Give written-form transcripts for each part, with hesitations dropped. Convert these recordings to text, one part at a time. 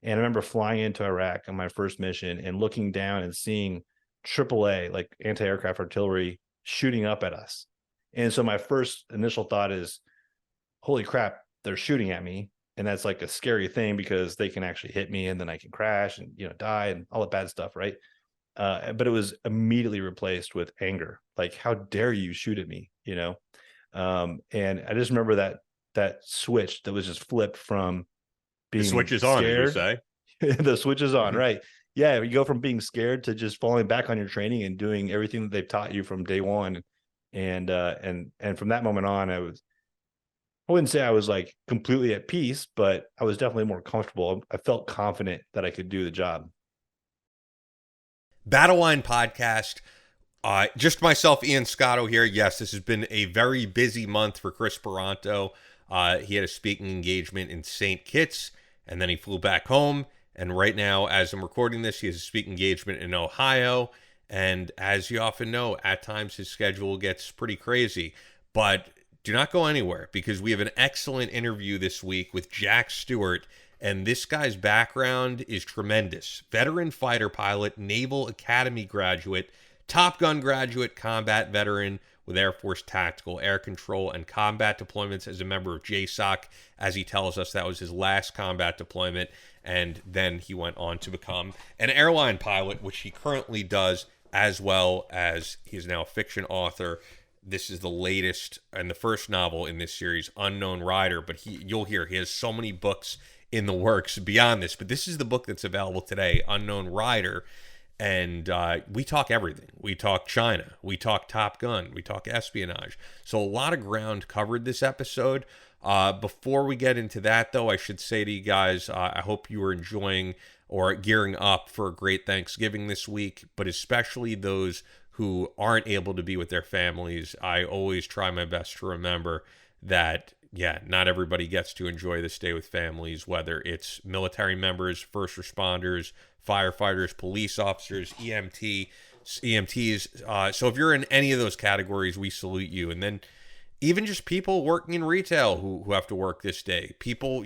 And I remember flying into Iraq on my first mission and looking down and seeing AAA, like anti-aircraft artillery, shooting up at us. And so my first initial thought is, holy crap, they're shooting at me. And that's like a scary thing because they can actually hit me and then I can crash and, die and all the bad stuff, right? But it was immediately replaced with anger. Like, how dare you shoot at me, And I just remember that switch that was just flipped from The being switch is on, as we scared. say. The switch is on, right? Yeah, you go from being scared to just falling back on your training and doing everything that they've taught you from day one. And from that moment on, I wouldn't say I was like completely at peace, but I was definitely more comfortable. I felt confident that I could do the job. Battle Line Podcast. Just myself, Ian Scotto here. Yes, this has been a very busy month for Chris Peranto. He had a speaking engagement in St. Kitts, and then he flew back home. And right now, as I'm recording this, he has a speaking engagement in Ohio. And as you often know, at times his schedule gets pretty crazy. But do not go anywhere, because we have an excellent interview this week with Jack Stewart. And this guy's background is tremendous. Veteran fighter pilot, Naval Academy graduate, Top Gun graduate, combat veteran with Air Force Tactical Air Control and combat deployments as a member of JSOC. As he tells us, that was his last combat deployment. And then he went on to become an airline pilot, which he currently does, as well as he is now a fiction author. This is the latest and the first novel in this series, Unknown Rider. But you'll hear he has so many books in the works beyond this. But this is the book that's available today, Unknown Rider. And we talk everything. We talk China. We talk Top Gun. We talk espionage. So a lot of ground covered this episode. Before we get into that, though, I should say to you guys, I hope you are enjoying or gearing up for a great Thanksgiving this week, but especially those who aren't able to be with their families. I always try my best to remember that, yeah, not everybody gets to enjoy this day with families, whether it's military members, first responders, firefighters, police officers, EMTs. So if you're in any of those categories, we salute you. And then even just people working in retail who have to work this day. People,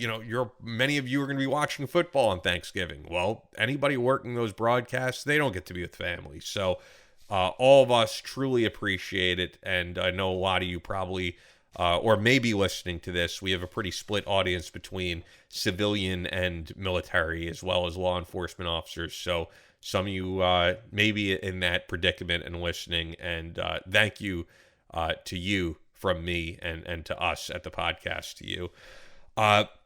many of you are going to be watching football on Thanksgiving. Well, anybody working those broadcasts, they don't get to be with family. So all of us truly appreciate it. And I know a lot of you probably or maybe listening to this, we have a pretty split audience between civilian and military, as well as law enforcement officers. So some of you may be in that predicament and listening. And thank you to you from me and to us at the podcast, to you.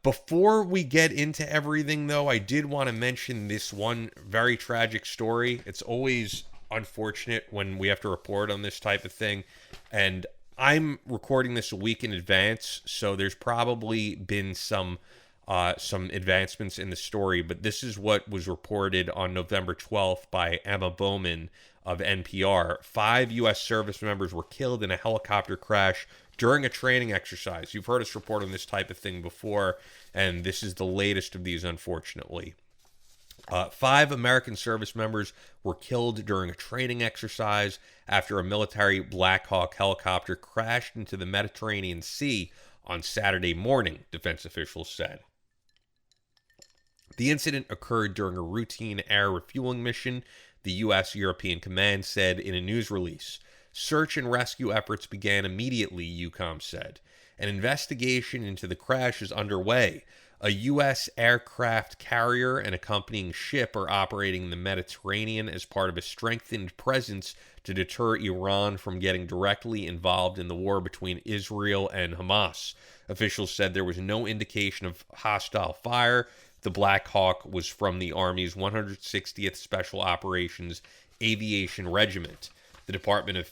Before we get into everything, though, I did want to mention this one very tragic story. It's always unfortunate when we have to report on this type of thing. And I'm recording this a week in advance, so there's probably been some advancements in the story, but this is what was reported on November 12th by Emma Bowman of NPR. 5 U.S. service members were killed in a helicopter crash during a training exercise. You've heard us report on this type of thing before, and this is the latest of these, unfortunately. 5 American service members were killed during a training exercise after a military Black Hawk helicopter crashed into the Mediterranean Sea on Saturday morning, defense officials said. The incident occurred during a routine air refueling mission, the U.S. European Command said in a news release. Search and rescue efforts began immediately, EUCOM said. An investigation into the crash is underway. A U.S. aircraft carrier and accompanying ship are operating in the Mediterranean as part of a strengthened presence to deter Iran from getting directly involved in the war between Israel and Hamas. Officials said there was no indication of hostile fire. The Black Hawk was from the Army's 160th Special Operations Aviation Regiment. The Department of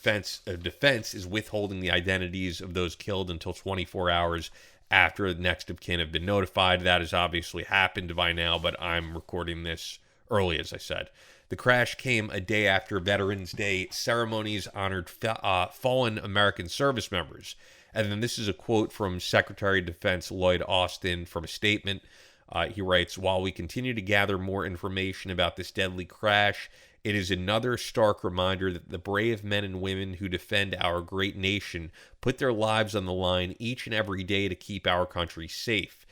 Defense is withholding the identities of those killed until 24 hours after the next of kin have been notified. That has obviously happened by now, but I'm recording this early, as I said. The crash came a day after Veterans Day ceremonies honored fallen American service members. And then this is a quote from Secretary of Defense Lloyd Austin from a statement. He writes, "While we continue to gather more information about this deadly crash, it is another stark reminder that the brave men and women who defend our great nation put their lives on the line each and every day to keep our country safe.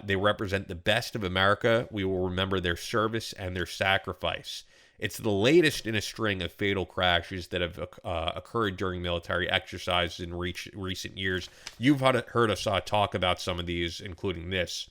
They represent the best of America. We will remember their service and their sacrifice. It's the latest in a string of fatal crashes that have occurred during military exercises in recent years. You've heard us talk about some of these, including this.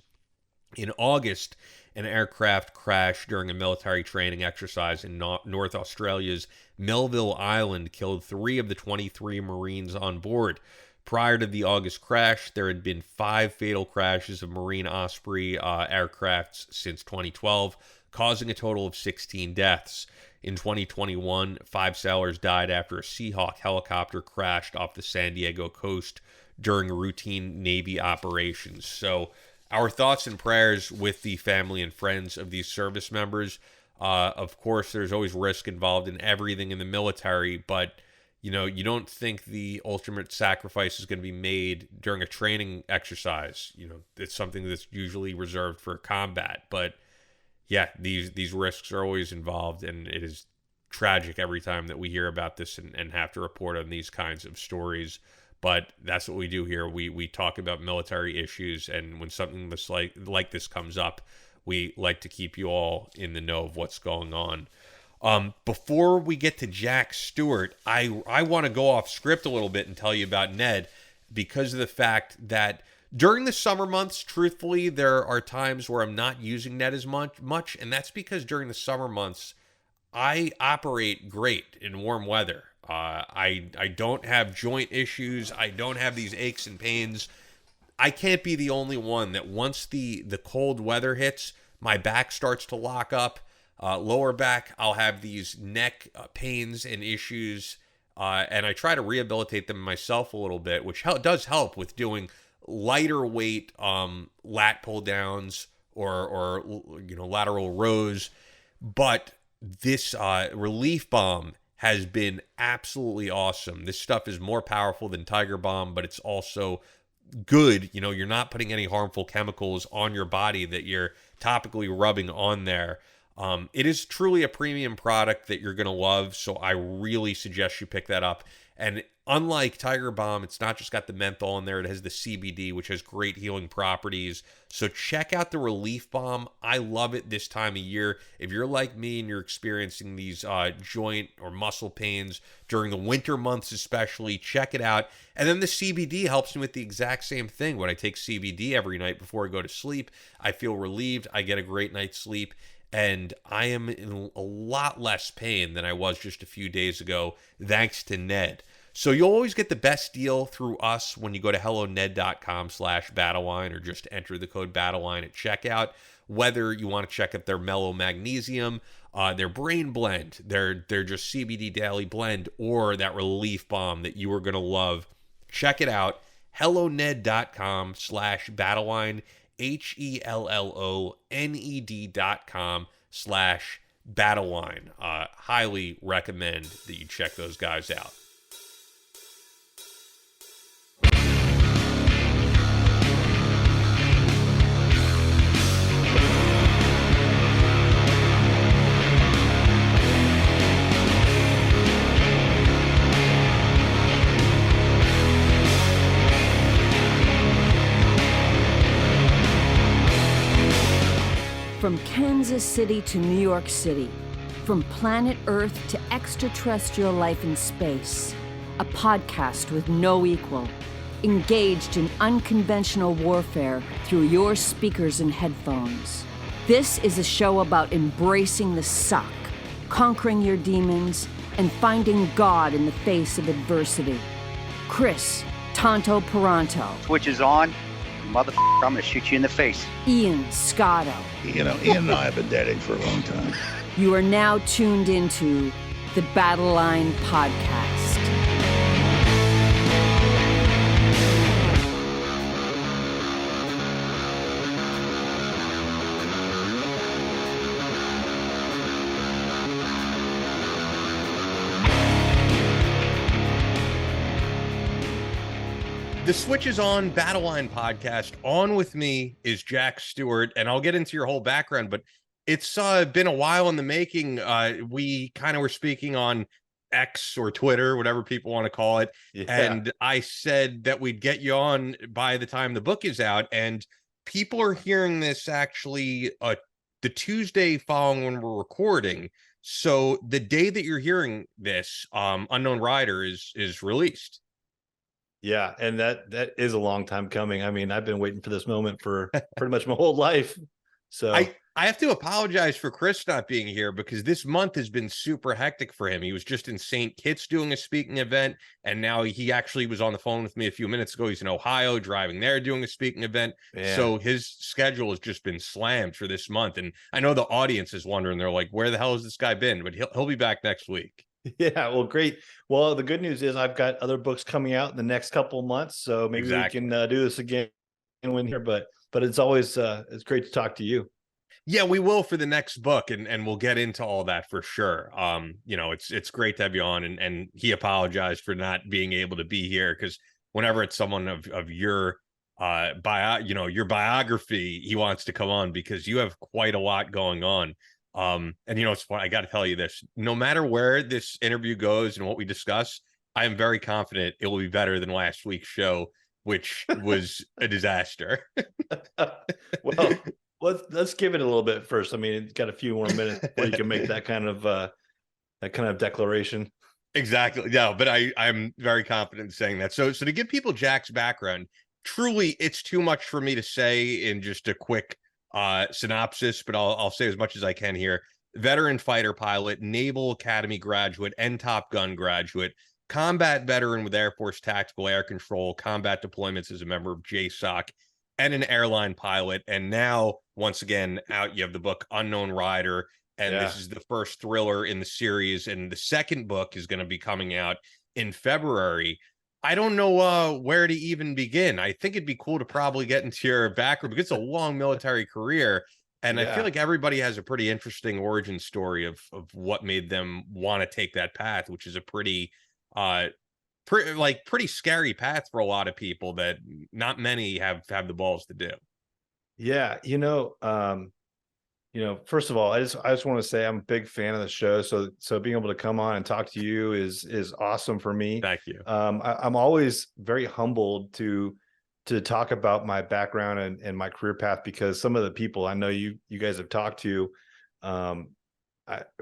In August, an aircraft crashed during a military training exercise in North Australia's Melville Island, killed 3 of the 23 Marines on board. Prior to the August crash, there had been 5 fatal crashes of Marine Osprey aircrafts since 2012, causing a total of 16 deaths. In 2021, 5 sailors died after a Seahawk helicopter crashed off the San Diego coast during routine Navy operations. So our thoughts and prayers with the family and friends of these service members. Of course, there's always risk involved in everything in the military, but you don't think the ultimate sacrifice is going to be made during a training exercise. It's something that's usually reserved for combat. But yeah, these risks are always involved, and it is tragic every time that we hear about this and have to report on these kinds of stories. But that's what we do here. We talk about military issues, and when something like this comes up, we like to keep you all in the know of what's going on. Before we get to Jack Stewart, I want to go off script a little bit and tell you about Ned, because of the fact that during the summer months, truthfully, there are times where I'm not using Ned as much, and that's because during the summer months, I operate great in warm weather. I don't have joint issues. I don't have these aches and pains. I can't be the only one that once the cold weather hits, my back starts to lock up. Lower back, I'll have these neck pains and issues, and I try to rehabilitate them myself a little bit, which does help with doing lighter weight lat pull downs or lateral rows. But this relief balm has been absolutely awesome. This stuff is more powerful than Tiger Balm, but it's also good. You're not putting any harmful chemicals on your body that you're topically rubbing on there. It is truly a premium product that you're going to love, so I really suggest you pick that up. And unlike Tiger Balm, it's not just got the menthol in there, it has the CBD, which has great healing properties. So check out the Relief Balm. I love it this time of year. If you're like me and you're experiencing these joint or muscle pains during the winter months especially, check it out. And then the CBD helps me with the exact same thing. When I take CBD every night before I go to sleep, I feel relieved. I get a great night's sleep. And I am in a lot less pain than I was just a few days ago, thanks to Ned. So you'll always get the best deal through us when you go to helloned.com/battleline or just enter the code battleline at checkout. Whether you want to check out their Mellow Magnesium, their Brain Blend, their just CBD Daily Blend, or that Relief Balm that you are going to love, check it out. helloned.com/battleline. helloned.com/battleline. Highly recommend that you check those guys out. From Kansas City to New York City, from planet Earth to extraterrestrial life in space, a podcast with no equal, engaged in unconventional warfare through your speakers and headphones. This is a show about embracing the suck, conquering your demons, and finding God in the face of adversity. Chris Tonto Peranto. Switch is on. Motherfucker, I'm gonna shoot you in the face. Ian Scotto. Ian and I have been dating for a long time. You are now tuned into the Battle Line Podcast. The Switch is on Battleline podcast. On with me is Jack Stewart, and I'll get into your whole background, but it's been a while in the making. We kind of were speaking on X or Twitter, whatever people want to call it. Yeah. And I said that we'd get you on by the time the book is out, and people are hearing this actually the Tuesday following when we're recording. So the day that you're hearing this, Unknown Rider is released. Yeah, and that is a long time coming. I mean, I've been waiting for this moment for pretty much my whole life. So I have to apologize for Chris not being here because this month has been super hectic for him. He was just in St. Kitts doing a speaking event, and now he actually was on the phone with me a few minutes ago. He's in Ohio driving there doing a speaking event. man, So his schedule has just been slammed for this month. And I know the audience is wondering, they're like, where the hell has this guy been? But he'll be back next week. yeah, well, great. Well, the good news is I've got other books coming out in the next couple of months, so maybe we Exactly. can do this again and win here. But it's always it's great to talk to you. Yeah, we will for the next book, and we'll get into all that for sure. You know, it's great to have you on, and he apologized for not being able to be here because whenever it's someone of your your biography, he wants to come on because you have quite a lot going on. And you know, it's fun. I got to tell you this: no matter where this interview goes and what we discuss, I am very confident it will be better than last week's show, which was a disaster. Well, let's give it a little bit first. I mean, it's got a few more minutes before you can make that kind of declaration. Exactly. Yeah, but I'm very confident in saying that. So to give people Jack's background, truly it's too much for me to say in just a quick synopsis, but I'll say as much as I can here. Veteran fighter pilot, Naval Academy graduate, and Top Gun graduate, combat veteran with Air Force Tactical Air Control, combat deployments as a member of JSOC, and an airline pilot. And now, once again, out you have the book Unknown Rider, and Yeah. this is the first thriller in the series, and the second book is going to be coming out in February. I don't know where to even begin. I think it'd be cool to probably get into your background because it's a long military career, and I feel Yeah. like everybody has a pretty interesting origin story of what made them want to take that path, which is a pretty pretty scary path for a lot of people that not many have the balls to do. Yeah, first of all, I just want to say I'm a big fan of the show. So being able to come on and talk to you is awesome for me. Thank you. I'm always very humbled to talk about my background and my career path because some of the people I know you guys have talked to, I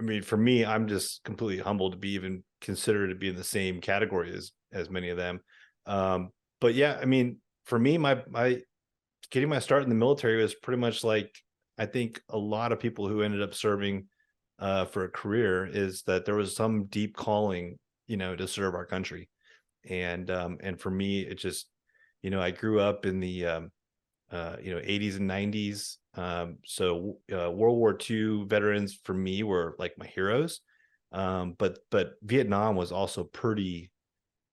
mean, for me, I'm just completely humbled to be even considered to be in the same category as many of them. But yeah, I mean, for me, my getting my start in the military was pretty much like I think a lot of people who ended up serving for a career is that there was some deep calling, to serve our country. And for me, it just, I grew up in the 80s and 90s. So World War II veterans for me were like my heroes. But Vietnam was also pretty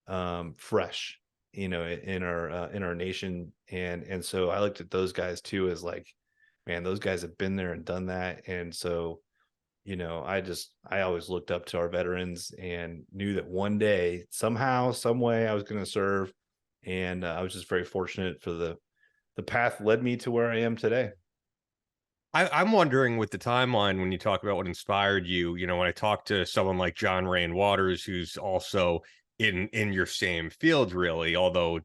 fresh, in our nation. And so I looked at those guys too as like, man, those guys have been there and done that. And so, I always looked up to our veterans and knew that one day, somehow, some way I was going to serve. And I was just very fortunate for the path led me to where I am today. I'm wondering with the timeline when you talk about what inspired you, when I talk to someone like John Rain Waters, who's also in your same field, really, although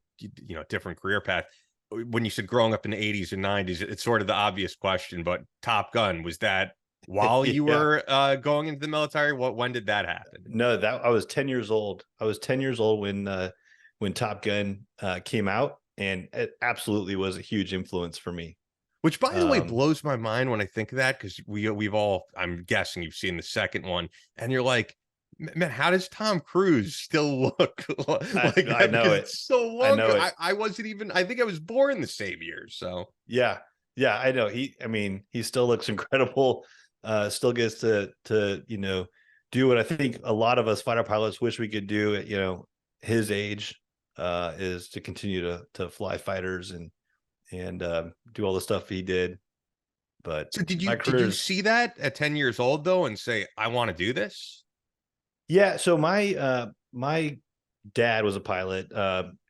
different career path. When you said growing up in the 80s and 90s, it's sort of the obvious question, but Top Gun, was that while you Yeah. were going into the military? When did that happen? No, that I was 10 years old. I was 10 years old when Top Gun came out, and it absolutely was a huge influence for me. Which, by the way, blows my mind when I think of that, because we've all, I'm guessing you've seen the second one, and you're like, man, how does Tom Cruise still look like that? I know Because it. it's so long. I know it. I wasn't even, I think I was born the same year. So Yeah. Yeah, I know. He still looks incredible. Still gets to do what I think a lot of us fighter pilots wish we could do at, his age, is to continue to fly fighters and do all the stuff he did. But so did my you see that at 10 years old though and say, I want to do this? Yeah, so my dad was a pilot.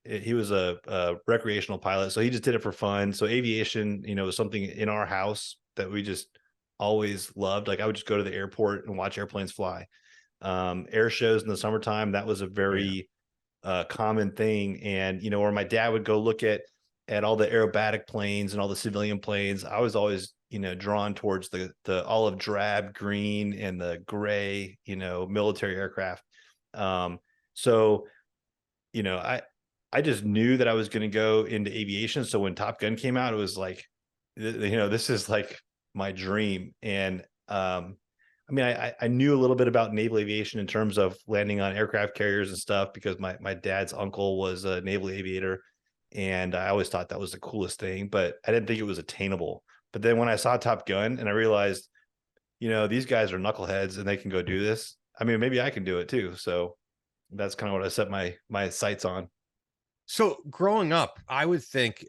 He was a recreational pilot, so he just did it for fun. So aviation, was something in our house that we just always loved. Like I would just go to the airport and watch airplanes fly. Air shows in the summertime, that was a very common thing. And where my dad would go look at at all the aerobatic planes and all the civilian planes, I was always, drawn towards the olive drab green and the gray, military aircraft. So, I just knew that I was going to go into aviation. So when Top Gun came out, it was like, this is like my dream. And, I knew a little bit about naval aviation in terms of landing on aircraft carriers and stuff, because my dad's uncle was a naval aviator. And I always thought that was the coolest thing, but I didn't think it was attainable. But then when I saw Top Gun and I realized, these guys are knuckleheads and they can go do this. I mean, maybe I can do it too. So that's kind of what I set my sights on. So growing up, I would think,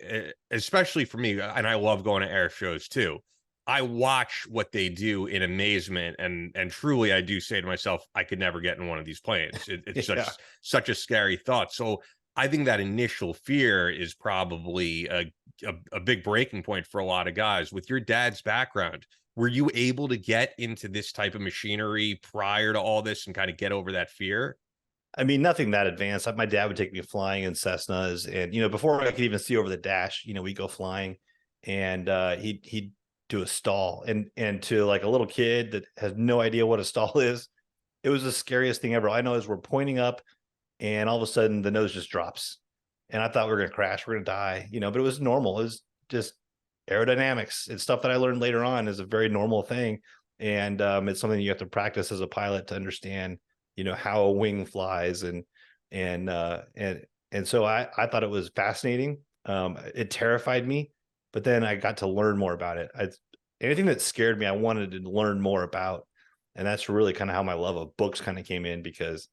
especially for me, and I love going to air shows too. I watch what they do in amazement, and truly, I do say to myself, I could never get in one of these planes. It's Yeah. such a scary thought. So I think that initial fear is probably a big breaking point for a lot of guys. With your dad's background, were you able to get into this type of machinery prior to all this and kind of get over that fear? I mean, nothing that advanced. My dad would take me flying in Cessnas, and before I could even see over the dash, we go flying, and he'd do a stall, and to like a little kid that has no idea what a stall is, it was the scariest thing ever. All I know is we're pointing up, and all of a sudden the nose just drops, and I thought we were gonna crash, we're gonna die, but it was normal. It was just aerodynamics. It's stuff that I learned later on is a very normal thing, and it's something you have to practice as a pilot to understand how a wing flies, and so I thought it was fascinating. It terrified me, but then I got to learn more about it. Anything that scared me, I wanted to learn more about, and that's really kind of how my love of books kind of came in, because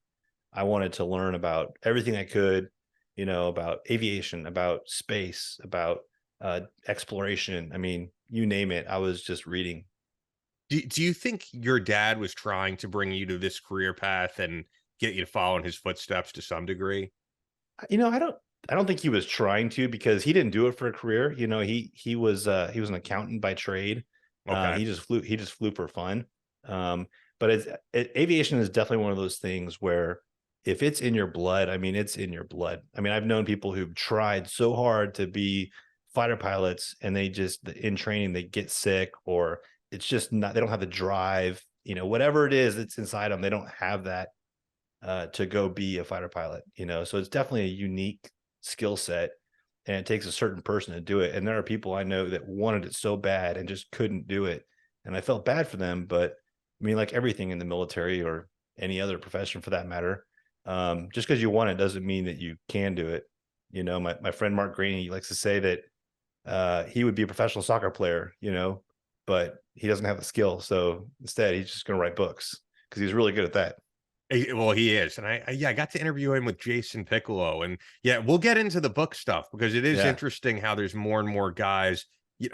I wanted to learn about everything I could, about aviation, about space, about exploration. I mean, you name it, I was just reading. Do you think your dad was trying to bring you to this career path and get you to follow in his footsteps to some degree? I don't think he was trying to, because he didn't do it for a career. He was an accountant by trade. Okay. He just flew for fun. But aviation is definitely one of those things where if it's in your blood, I mean, it's in your blood. I mean, I've known people who've tried so hard to be fighter pilots, and they just, in training, they get sick, or it's just not, they don't have the drive, whatever it is that's inside them, they don't have that to go be a fighter pilot, so it's definitely a unique skill set, and it takes a certain person to do it. And there are people I know that wanted it so bad and just couldn't do it, and I felt bad for them. But I mean, like everything in the military or any other profession for that matter, just because you want it doesn't mean that you can do it. My friend Mark Graney likes to say that he would be a professional soccer player, but he doesn't have the skill. So instead, he's just going to write books, because he's really good at that. Well, he is, and I got to interview him with Jason Piccolo, and yeah, we'll get into the book stuff, because it is Yeah. interesting how there's more and more guys,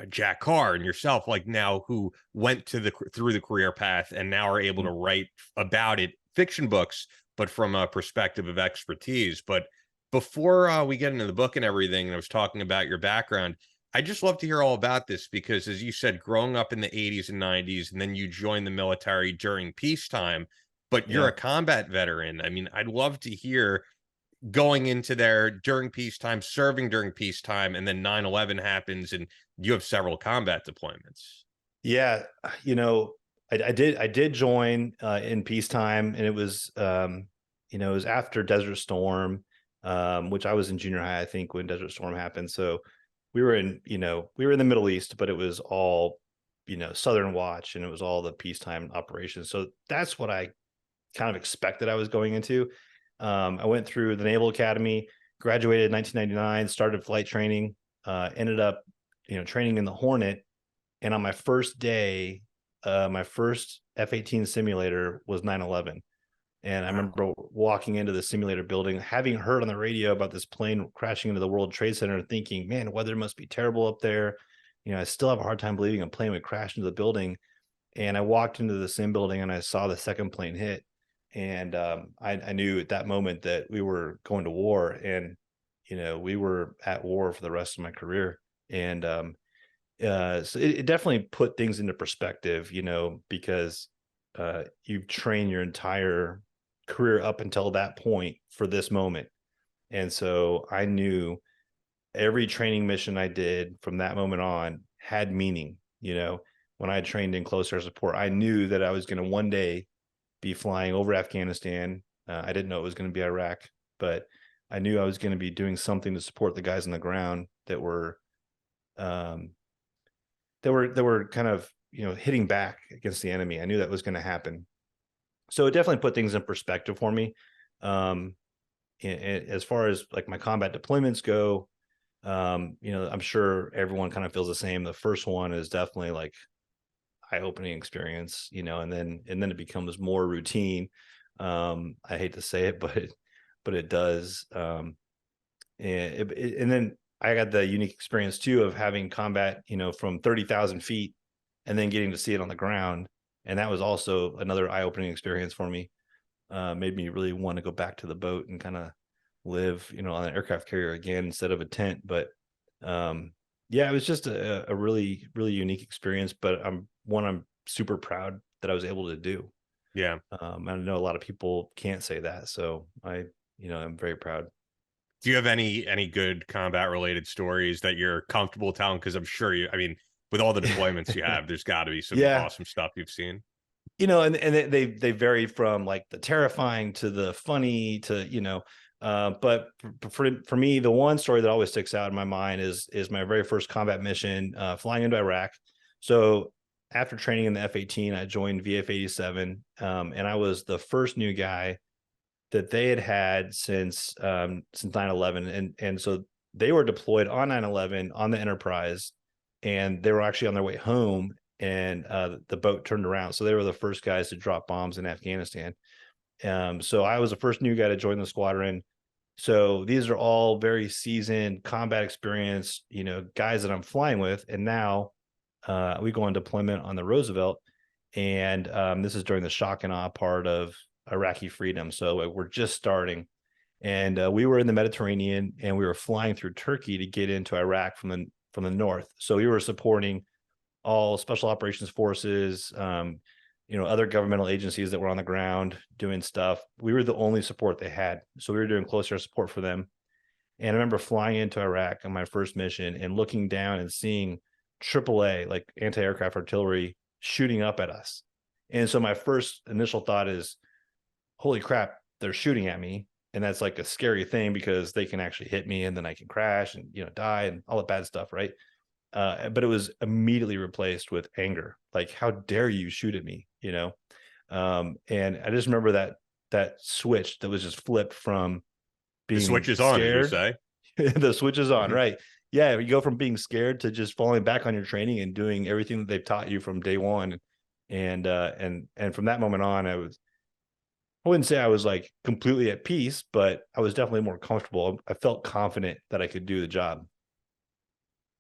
Jack Carr and yourself, like now, who went through the career path and now are able to write about it, fiction books, but from a perspective of expertise. But before we get into the book and everything, and I was talking about your background, I just love to hear all about this, because as you said, growing up in the 80s and 90s, and then you joined the military during peacetime, but you're Yeah. a combat veteran. I mean, I'd love to hear going into there during peacetime, serving during peacetime, and then 9/11 happens and you have several combat deployments. Yeah. I did join in peacetime, and it was it was after Desert Storm, which I was in junior high, I think, when Desert Storm happened. So we were in the Middle East, but it was all, Southern Watch, and it was all the peacetime operations. So that's what I kind of expected I was going into. I went through the Naval Academy, graduated in 1999, started flight training, ended up, training in the Hornet. And on my first day, my first F-18 simulator was 9/11. And I remember walking into the simulator building, having heard on the radio about this plane crashing into the World Trade Center, thinking, man, weather must be terrible up there. I still have a hard time believing a plane would crash into the building. And I walked into the sim building and I saw the second plane hit. And I knew at that moment that we were going to war, and, we were at war for the rest of my career. And so it definitely put things into perspective, because you've trained your entire career up until that point for this moment. And so I knew every training mission I did from that moment on had meaning. When I trained in close air support, I knew that I was going to one day be flying over Afghanistan. I didn't know it was going to be Iraq, but I knew I was going to be doing something to support the guys on the ground that were kind of, hitting back against the enemy. I knew that was going to happen. So it definitely put things in perspective for me. As far as like my combat deployments go, I'm sure everyone kind of feels the same. The first one is definitely like eye-opening experience, and then it becomes more routine. I hate to say it, but it does. And then I got the unique experience too of having combat, from 30,000 feet and then getting to see it on the ground. And that was also another eye-opening experience for me. Made me really want to go back to the boat and kind of live, on an aircraft carrier again instead of a tent. But yeah, it was just a really, really unique experience, but I'm super proud that I was able to do. Yeah. I know a lot of people can't say that. So I'm very proud. Do you have any good combat related stories that you're comfortable telling? Because I'm sure with all the deployments you have, there's got to be some awesome stuff you've seen. And they vary from like the terrifying to the funny to, but for me, the one story that always sticks out in my mind is my very first combat mission, flying into Iraq. So after training in the F-18, I joined VF-87, and I was the first new guy that they had since 9/11, and so they were deployed on 9/11 on the Enterprise, and they were actually on their way home, and the boat turned around. So they were the first guys to drop bombs in Afghanistan. So I was the first new guy to join the squadron. So these are all very seasoned combat experience, guys that I'm flying with. And now we go on deployment on the Roosevelt, and this is during the shock and awe part of Iraqi freedom. So we're just starting, and we were in the Mediterranean, and we were flying through Turkey to get into Iraq from the north. So we were supporting all special operations forces, other governmental agencies that were on the ground doing stuff. We were the only support they had. So we were doing close air support for them. And I remember flying into Iraq on my first mission and looking down and seeing AAA, like anti-aircraft artillery, shooting up at us. And so my first initial thought is, holy crap, they're shooting at me. And that's like a scary thing because they can actually hit me and then I can crash and, die and all the bad stuff, right? But it was immediately replaced with anger. Like, how dare you shoot at me, And I just remember that switch that was just flipped from being the switch is scared. on, as you say. The switch is on, right? Yeah, you go from being scared to just falling back on your training and doing everything that they've taught you from day one. And from that moment on, I wouldn't say I was like completely at peace, but I was definitely more comfortable. I felt confident that I could do the job.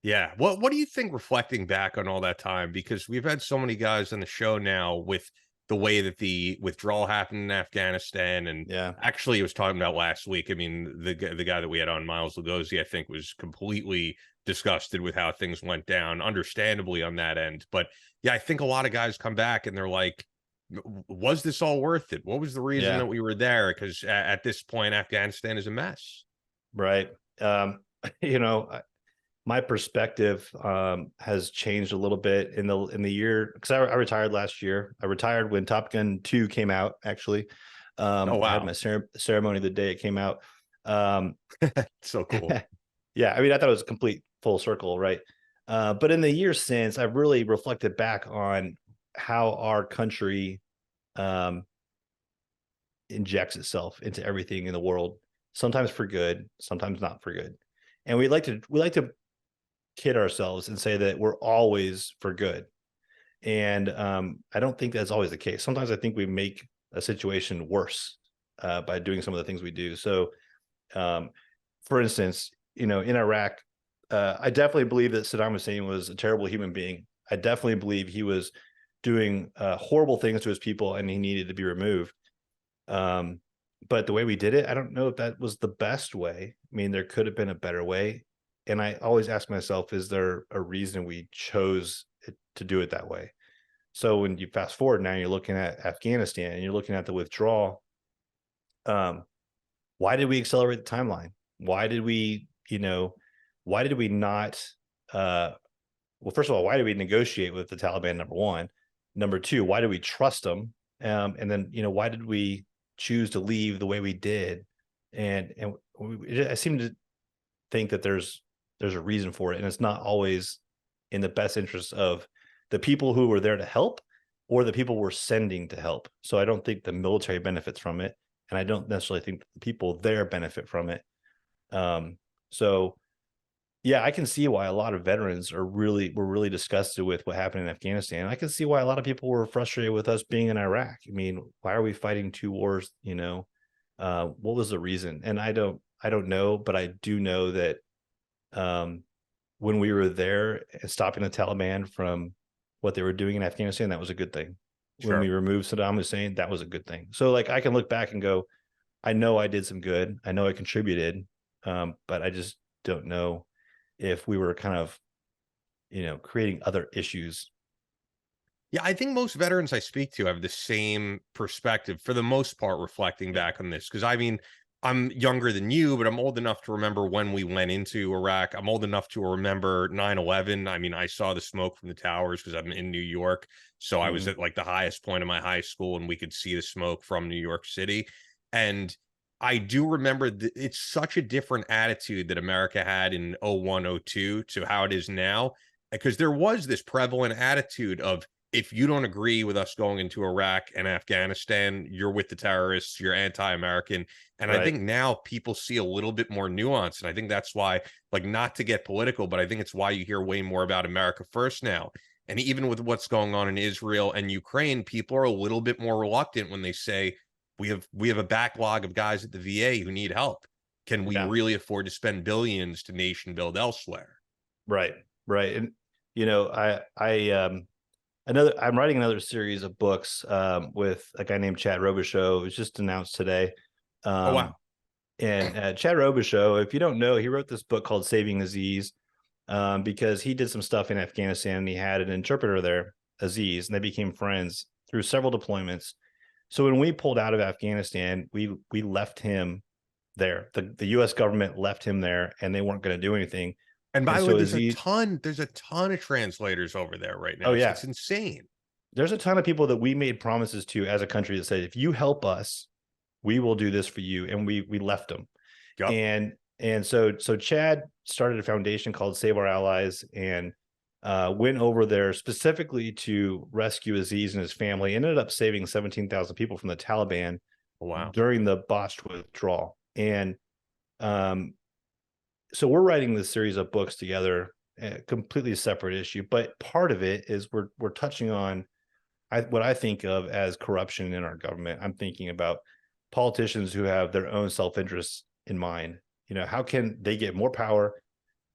Yeah. What do you think reflecting back on all that time? Because we've had so many guys on the show now with the way that the withdrawal happened in Afghanistan. And actually, I was talking about last week. I mean, the guy that we had on, Miles Lugosi, I think was completely disgusted with how things went down, understandably on that end. But yeah, I think a lot of guys come back and they're like, was this all worth it? What was the reason that we were there? Because at this point, Afghanistan is a mess. Right. My perspective has changed a little bit in the year, because I retired last year. I retired when Top Gun 2 came out, actually. Oh, wow. I had my ceremony the day it came out. So cool. Yeah, I mean, I thought it was a complete full circle, right? But in the years since, I've really reflected back on how our country injects itself into everything in the world, sometimes for good, sometimes not for good. And we like to kid ourselves and say that we're always for good. And I don't think that's always the case. Sometimes I think we make a situation worse by doing some of the things we do. So, for instance, in Iraq, I definitely believe that Saddam Hussein was a terrible human being. I definitely believe he was doing horrible things to his people and he needed to be removed. But the way we did it, I don't know if that was the best way. I mean, there could have been a better way. And I always ask myself, is there a reason we chose to do it that way? So when you fast forward now, you're looking at Afghanistan and you're looking at the withdrawal. Why did we accelerate the timeline? Why did we, why did we not, well, first of all, why did we negotiate with the Taliban? Number one. Number two, why did we trust them? And then, why did we choose to leave the way we did? I seem to think that there's a reason for it, and it's not always in the best interest of the people who were there to help or the people we're sending to help. So I don't think the military benefits from it, and I don't necessarily think the people there benefit from it. So yeah, I can see why a lot of veterans were really disgusted with what happened in Afghanistan. I can see why a lot of people were frustrated with us being in Iraq. I mean, why are we fighting two wars? What was the reason? And I don't know, but I do know that when we were there and stopping the Taliban from what they were doing in Afghanistan, that was a good thing. Sure. When we removed Saddam Hussein, that was a good thing. So like I can look back and go, I know I did some good. I know I contributed, but I just don't know if we were kind of, creating other issues. Yeah, I think most veterans I speak to have the same perspective for the most part, reflecting back on this. Because I mean, I'm younger than you, but I'm old enough to remember when we went into Iraq. I'm old enough to remember 9/11. I mean, I saw the smoke from the towers because I'm in New York. So I was at like the highest point of my high school and we could see the smoke from New York City. And I do remember it's such a different attitude that America had in 01, 02 to how it is now. Because there was this prevalent attitude of, if you don't agree with us going into Iraq and Afghanistan, you're with the terrorists, you're anti-American. And Right. I think now people see a little bit more nuance. And I think that's why, like, not to get political, but I think it's why you hear way more about America first now. And even with what's going on in Israel and Ukraine, people are a little bit more reluctant when they say, we have a backlog of guys at the VA who need help. Can we really afford to spend billions to nation build elsewhere? Right. And I'm writing another series of books with a guy named Chad Robichaux. It was just announced today. Oh, wow. And Chad Robichaux, if you don't know, he wrote this book called Saving Aziz because he did some stuff in Afghanistan and he had an interpreter there, Aziz, and they became friends through several deployments. So when we pulled out of Afghanistan, we left him there. The U.S. government left him there, and they weren't going to do anything. And by the way, there's Aziz, a ton of translators over there right now. Oh yeah, it's insane. There's a ton of people that we made promises to as a country that said, if you help us, we will do this for you, and we left them. Yep. And so Chad started a foundation called Save Our Allies and went over there specifically to rescue Aziz and his family. Ended up saving 17,000 people from the Taliban. Wow. During the botched withdrawal. And so we're writing this series of books together, a completely separate issue, but part of it is we're touching on what I think of as corruption in our government. I'm thinking about politicians who have their own self-interest in mind. How can they get more power,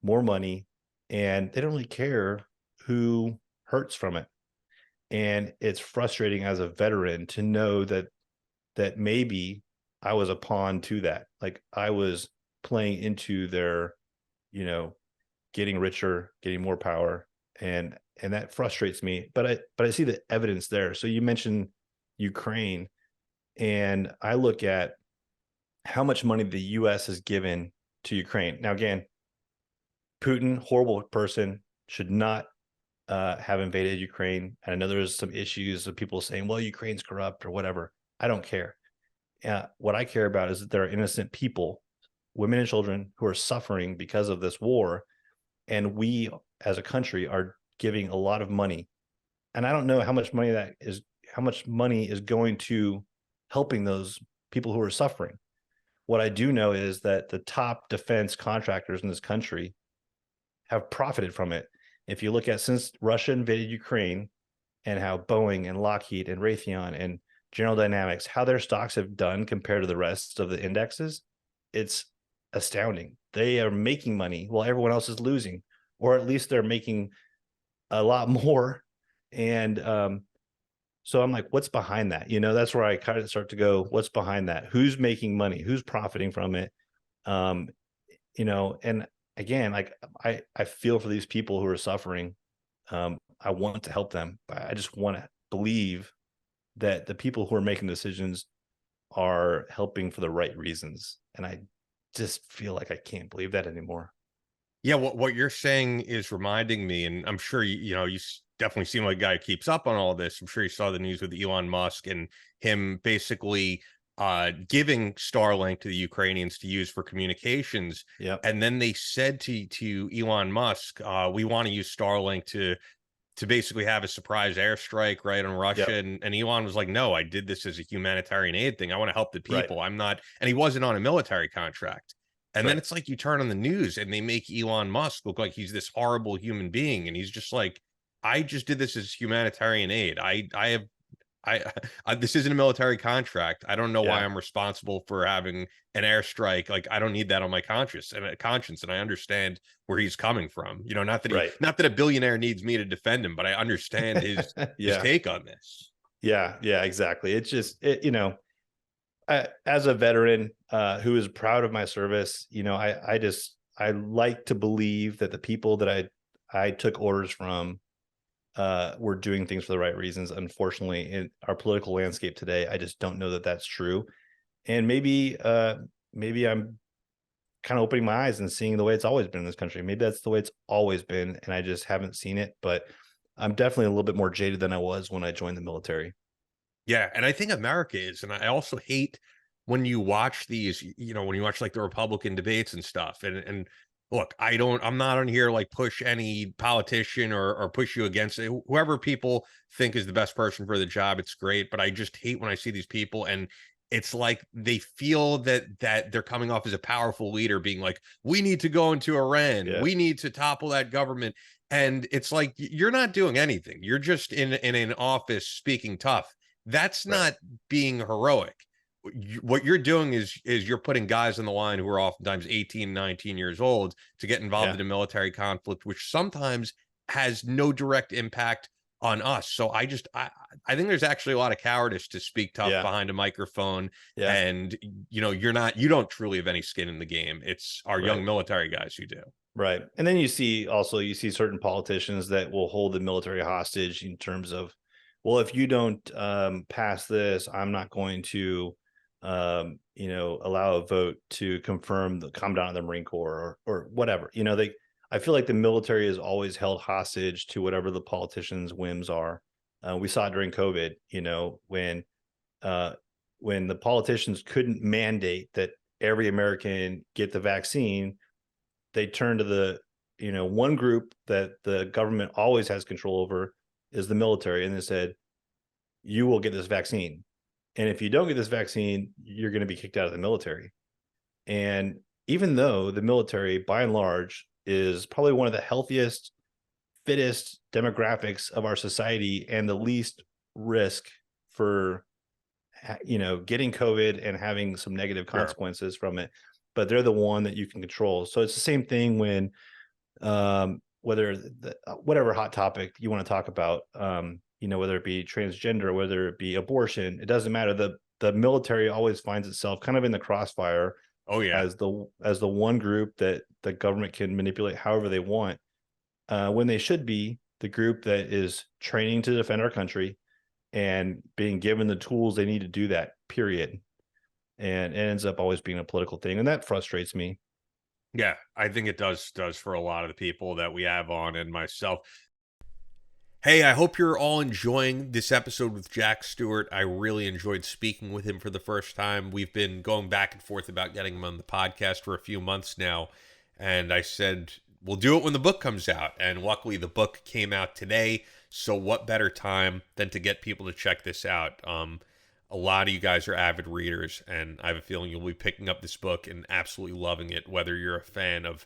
more money, and they don't really care who hurts from it? And it's frustrating as a veteran to know that maybe I was a pawn to that. Like I was playing into their, getting richer, getting more power. And that frustrates me, but I see the evidence there. So you mentioned Ukraine, and I look at how much money the US has given to Ukraine. Now, again, Putin, horrible person, should not have invaded Ukraine. And I know there's some issues of people saying, well, Ukraine's corrupt or whatever. I don't care. What I care about is that there are innocent people, women and children, who are suffering because of this war. And we as a country are giving a lot of money. And I don't know how much money is going to helping those people who are suffering. What I do know is that the top defense contractors in this country have profited from it. If you look at since Russia invaded Ukraine and how Boeing and Lockheed and Raytheon and General Dynamics, how their stocks have done compared to the rest of the indexes, it's astounding. They are making money while everyone else is losing, or at least they're making a lot more. And so I'm like, what's behind that? That's where I kind of start to go, what's behind that? Who's making money? Who's profiting from it? And again, like I feel for these people who are suffering. I want to help them, but I just want to believe that the people who are making decisions are helping for the right reasons. And I just feel like I can't believe that anymore. Yeah, what you're saying is reminding me, and I'm sure definitely seem like a guy who keeps up on all this. I'm sure you saw the news with Elon Musk and him basically giving Starlink to the Ukrainians to use for communications. Yep. And then they said to Elon Musk, we want to use Starlink to basically have a surprise airstrike right on Russia. Yep. And Elon was like, no, I did this as a humanitarian aid thing. I want to help the Right. people. I'm not, and he wasn't on a military contract. And then Right. it's like you turn on the news and they make Elon Musk look like he's this horrible human being. And he's just like, I just did this as humanitarian aid. I, this isn't a military contract. I don't know why Yeah. I'm responsible for having an airstrike. Like I don't need that on my conscience. And I understand where he's coming from. Right. Not that a billionaire needs me to defend him, but I understand his Yeah. take on this. Yeah. Yeah. Exactly. It's just as a veteran who is proud of my service, I like to believe that the people that I took orders from were doing things for the right reasons. Unfortunately, in our political landscape today, I just don't know that that's true. And maybe I'm kind of opening my eyes and seeing the way it's always been in this country. Maybe that's the way it's always been, and I just haven't seen it. But I'm definitely a little bit more jaded than I was when I joined the military. Yeah, and I think America is, and I also hate when you watch these, when you watch like the Republican debates and stuff. And look, I'm not on here like push any politician or push you against it. Whoever people think is the best person for the job, it's great. But I just hate when I see these people and it's like they feel that they're coming off as a powerful leader, being like, we need to go into Iran, Yeah. we need to topple that government. And it's like you're not doing anything. You're just in an office speaking tough. That's Right. not being heroic. What you're doing is you're putting guys on the line who are oftentimes 18, 19 years old to get involved Yeah. in a military conflict, which sometimes has no direct impact on us. So I think there's actually a lot of cowardice to speak tough Yeah. behind a microphone. Yeah. And you don't truly have any skin in the game. It's our young Right. military guys who do. Right. And then you see certain politicians that will hold the military hostage in terms of, well, if you don't pass this, I'm not going to allow a vote to confirm the come down of the Marine Corps or whatever. I feel like the military is always held hostage to whatever the politicians' whims are. We saw it during COVID, when the politicians couldn't mandate that every American get the vaccine, they turned to the one group that the government always has control over is the military, and they said, you will get this vaccine, and if you don't get this vaccine, you're going to be kicked out of the military. And even though the military by and large is probably one of the healthiest, fittest demographics of our society and the least risk for getting COVID and having some negative consequences from it, but they're the one that you can control. So it's the same thing when whatever hot topic you want to talk about, whether it be transgender, whether it be abortion, it doesn't matter. The military always finds itself kind of in the crossfire. Oh yeah. As the one group that the government can manipulate however they want, when they should be the group that is training to defend our country and being given the tools they need to do that, period. And it ends up always being a political thing, and that frustrates me. Yeah, I think it does for a lot of the people that we have on and myself. Hey, I hope you're all enjoying this episode with Jack Stewart. I really enjoyed speaking with him for the first time. We've been going back and forth about getting him on the podcast for a few months now, and I said, we'll do it when the book comes out, and luckily the book came out today, so what better time than to get people to check this out. A lot of you guys are avid readers, and I have a feeling you'll be picking up this book and absolutely loving it, whether you're a fan of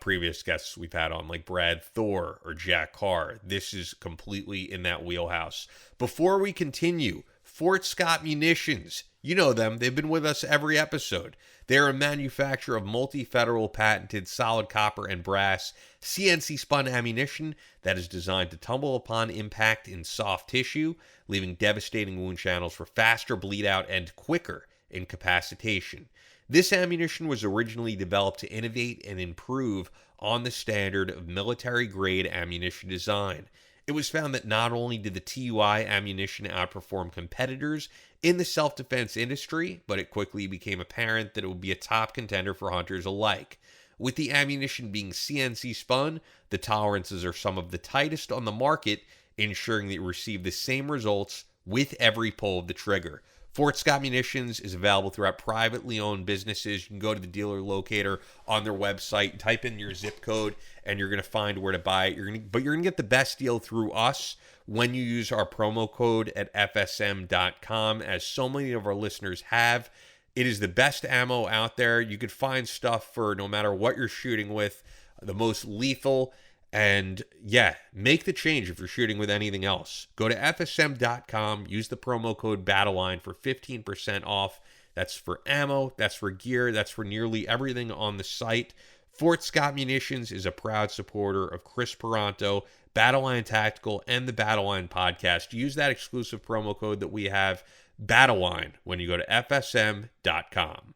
previous guests we've had on, like Brad Thor or Jack Carr. This is completely in that wheelhouse. Before we continue, Fort Scott Munitions. You know them. They've been with us every episode. They're a manufacturer of multi-federal patented solid copper and brass CNC spun ammunition that is designed to tumble upon impact in soft tissue, leaving devastating wound channels for faster bleed out and quicker incapacitation. This ammunition was originally developed to innovate and improve on the standard of military-grade ammunition design. It was found that not only did the TUI ammunition outperform competitors in the self-defense industry, but it quickly became apparent that it would be a top contender for hunters alike. With the ammunition being CNC spun, the tolerances are some of the tightest on the market, ensuring that you receive the same results with every pull of the trigger. Fort Scott Munitions is available throughout privately owned businesses. You can go to the dealer locator on their website, type in your zip code, and you're going to find where to buy it. But you're going to get the best deal through us when you use our promo code at fsm.com, as so many of our listeners have. It is the best ammo out there. You could find stuff for no matter what you're shooting with, the most lethal. And yeah, make the change if you're shooting with anything else. Go to fsm.com, use the promo code BATTLELINE for 15% off. That's for ammo, that's for gear, that's for nearly everything on the site. Fort Scott Munitions is a proud supporter of Chris Peranto, Battleline Tactical, and the Battleline Podcast. Use that exclusive promo code that we have, BATTLELINE, when you go to fsm.com.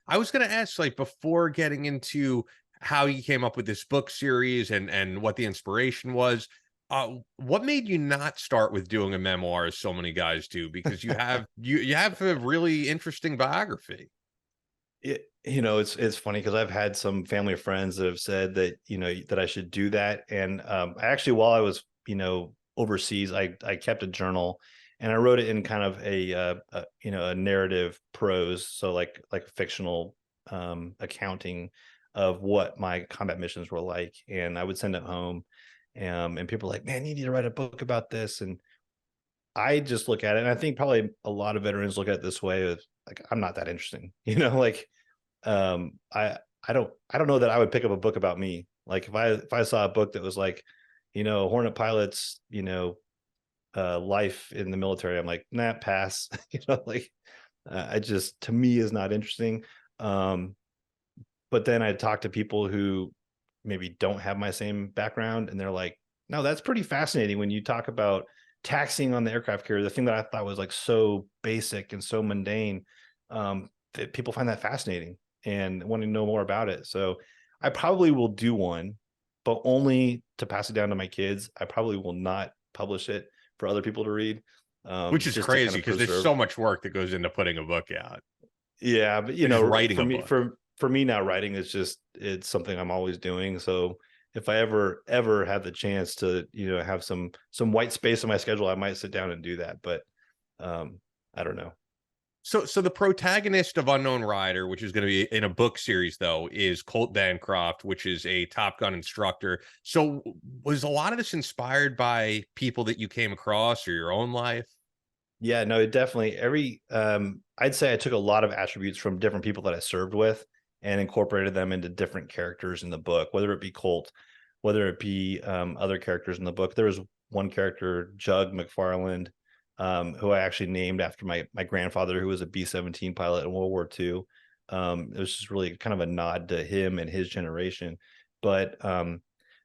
I was going to ask, like, before getting into how you came up with this book series and what the inspiration was, what made you not start with doing a memoir as so many guys do? Because you have you have a really interesting biography. It's funny because I've had some family friends that have said that, that I should do that. And actually, while I was, overseas, I kept a journal, and I wrote it in kind of a narrative prose. So like a fictional accounting of what my combat missions were like. And I would send it home. And people were like, man, you need to write a book about this. And I just look at it, and I think probably a lot of veterans look at it this way, of like, I'm not that interesting, like, I don't know that I would pick up a book about me. Like if I saw a book that was like, Hornet pilots, life in the military, I'm like, nah, pass. I just, to me, is not interesting. But then I talk to people who maybe don't have my same background, and they're like, no, that's pretty fascinating when you talk about taxiing on the aircraft carrier, the thing that I thought was like so basic and so mundane, that people find that fascinating and want to know more about it. So I probably will do one, but only to pass it down to my kids. I probably will not publish it for other people to read. Which is crazy because there's so much work that goes into putting a book out. Yeah, but writing for me, book. for me now, writing is it's something I'm always doing. So if I ever have the chance to, have some white space in my schedule, I might sit down and do that. But I don't know. So the protagonist of Unknown Rider, which is going to be in a book series, though, is Colt Bancroft, which is a Top Gun instructor. So was a lot of this inspired by people that you came across or your own life? Yeah, no, it definitely I'd say I took a lot of attributes from different people that I served with and incorporated them into different characters in the book, whether it be Colt, whether it be other characters in the book. There was one character, Jug McFarland, who I actually named after my grandfather, who was a B-17 pilot in World War II. It was just really kind of a nod to him and his generation. But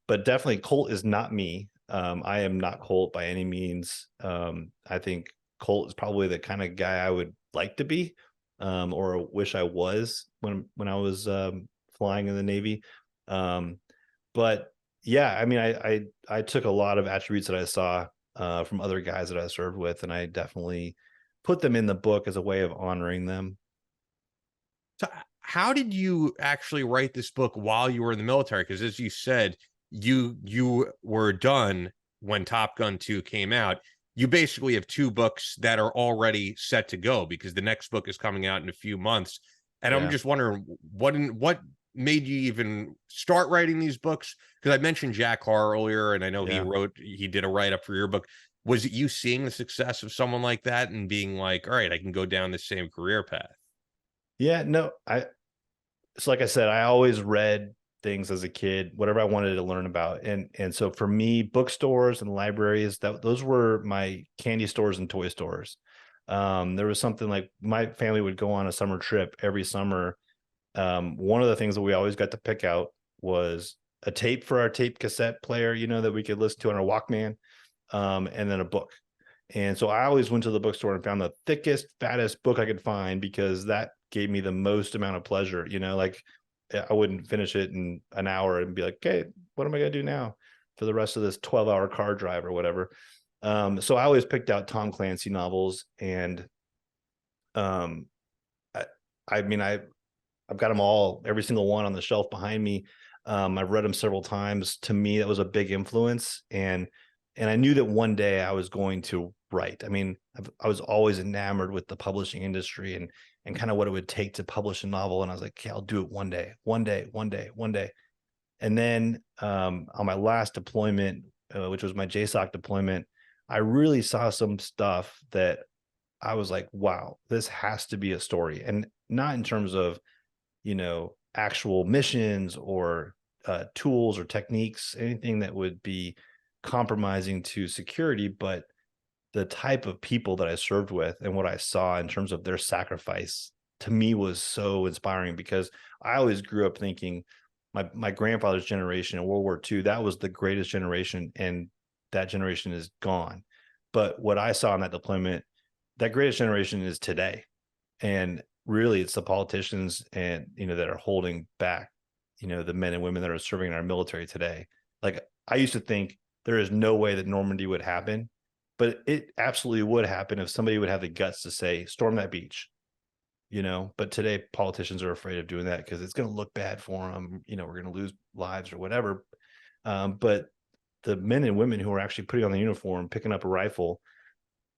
definitely Colt is not me. I am not Colt by any means. I think Colt is probably the kind of guy I would like to be, or wish I was when I was flying in the Navy. But yeah, I mean, I took a lot of attributes that I saw from other guys that I served with, and I definitely put them in the book as a way of honoring them. So how did you actually write this book while you were in the military? Because as you said, you were done when Top Gun 2 came out. You basically have two books that are already set to go because the next book is coming out in a few months. And I'm just wondering what made you even start writing these books? Because I mentioned Jack Carr earlier, and I know he did a write-up for your book. Was it you seeing the success of someone like that and being like, all right, I can go down the same career path? Yeah, no, so like I said, I always read things as a kid, whatever I wanted to learn about. And so for me, bookstores and libraries, those were my candy stores and toy stores. There was something like my family would go on a summer trip every summer. One of the things that we always got to pick out was a tape for our tape cassette player, that we could listen to on our Walkman, and then a book. And so I always went to the bookstore and found the thickest, fattest book I could find, because that gave me the most amount of pleasure. Like I wouldn't finish it in an hour and be like, okay, what am I going to do now for the rest of this 12-hour car drive or whatever? So I always picked out Tom Clancy novels, and I I've got them all, every single one on the shelf behind me. I've read them several times. To me, that was a big influence. And I knew that one day I was going to write. I mean, I was always enamored with the publishing industry and kind of what it would take to publish a novel. And I was like, okay, I'll do it one day, one day, one day, one day. And then on my last deployment, which was my JSOC deployment, I really saw some stuff that I was like, wow, this has to be a story. And not in terms of, actual missions or tools or techniques, anything that would be compromising to security, but the type of people that I served with and what I saw in terms of their sacrifice to me was so inspiring, because I always grew up thinking my grandfather's generation in World War II, that was the greatest generation, and that generation is gone. But what I saw in that deployment, that greatest generation is today. And really it's the politicians and, that are holding back, the men and women that are serving in our military today. Like, I used to think there is no way that Normandy would happen, but it absolutely would happen if somebody would have the guts to say, storm that beach, but today politicians are afraid of doing that because it's going to look bad for them. We're going to lose lives or whatever. But the men and women who are actually putting on the uniform, picking up a rifle,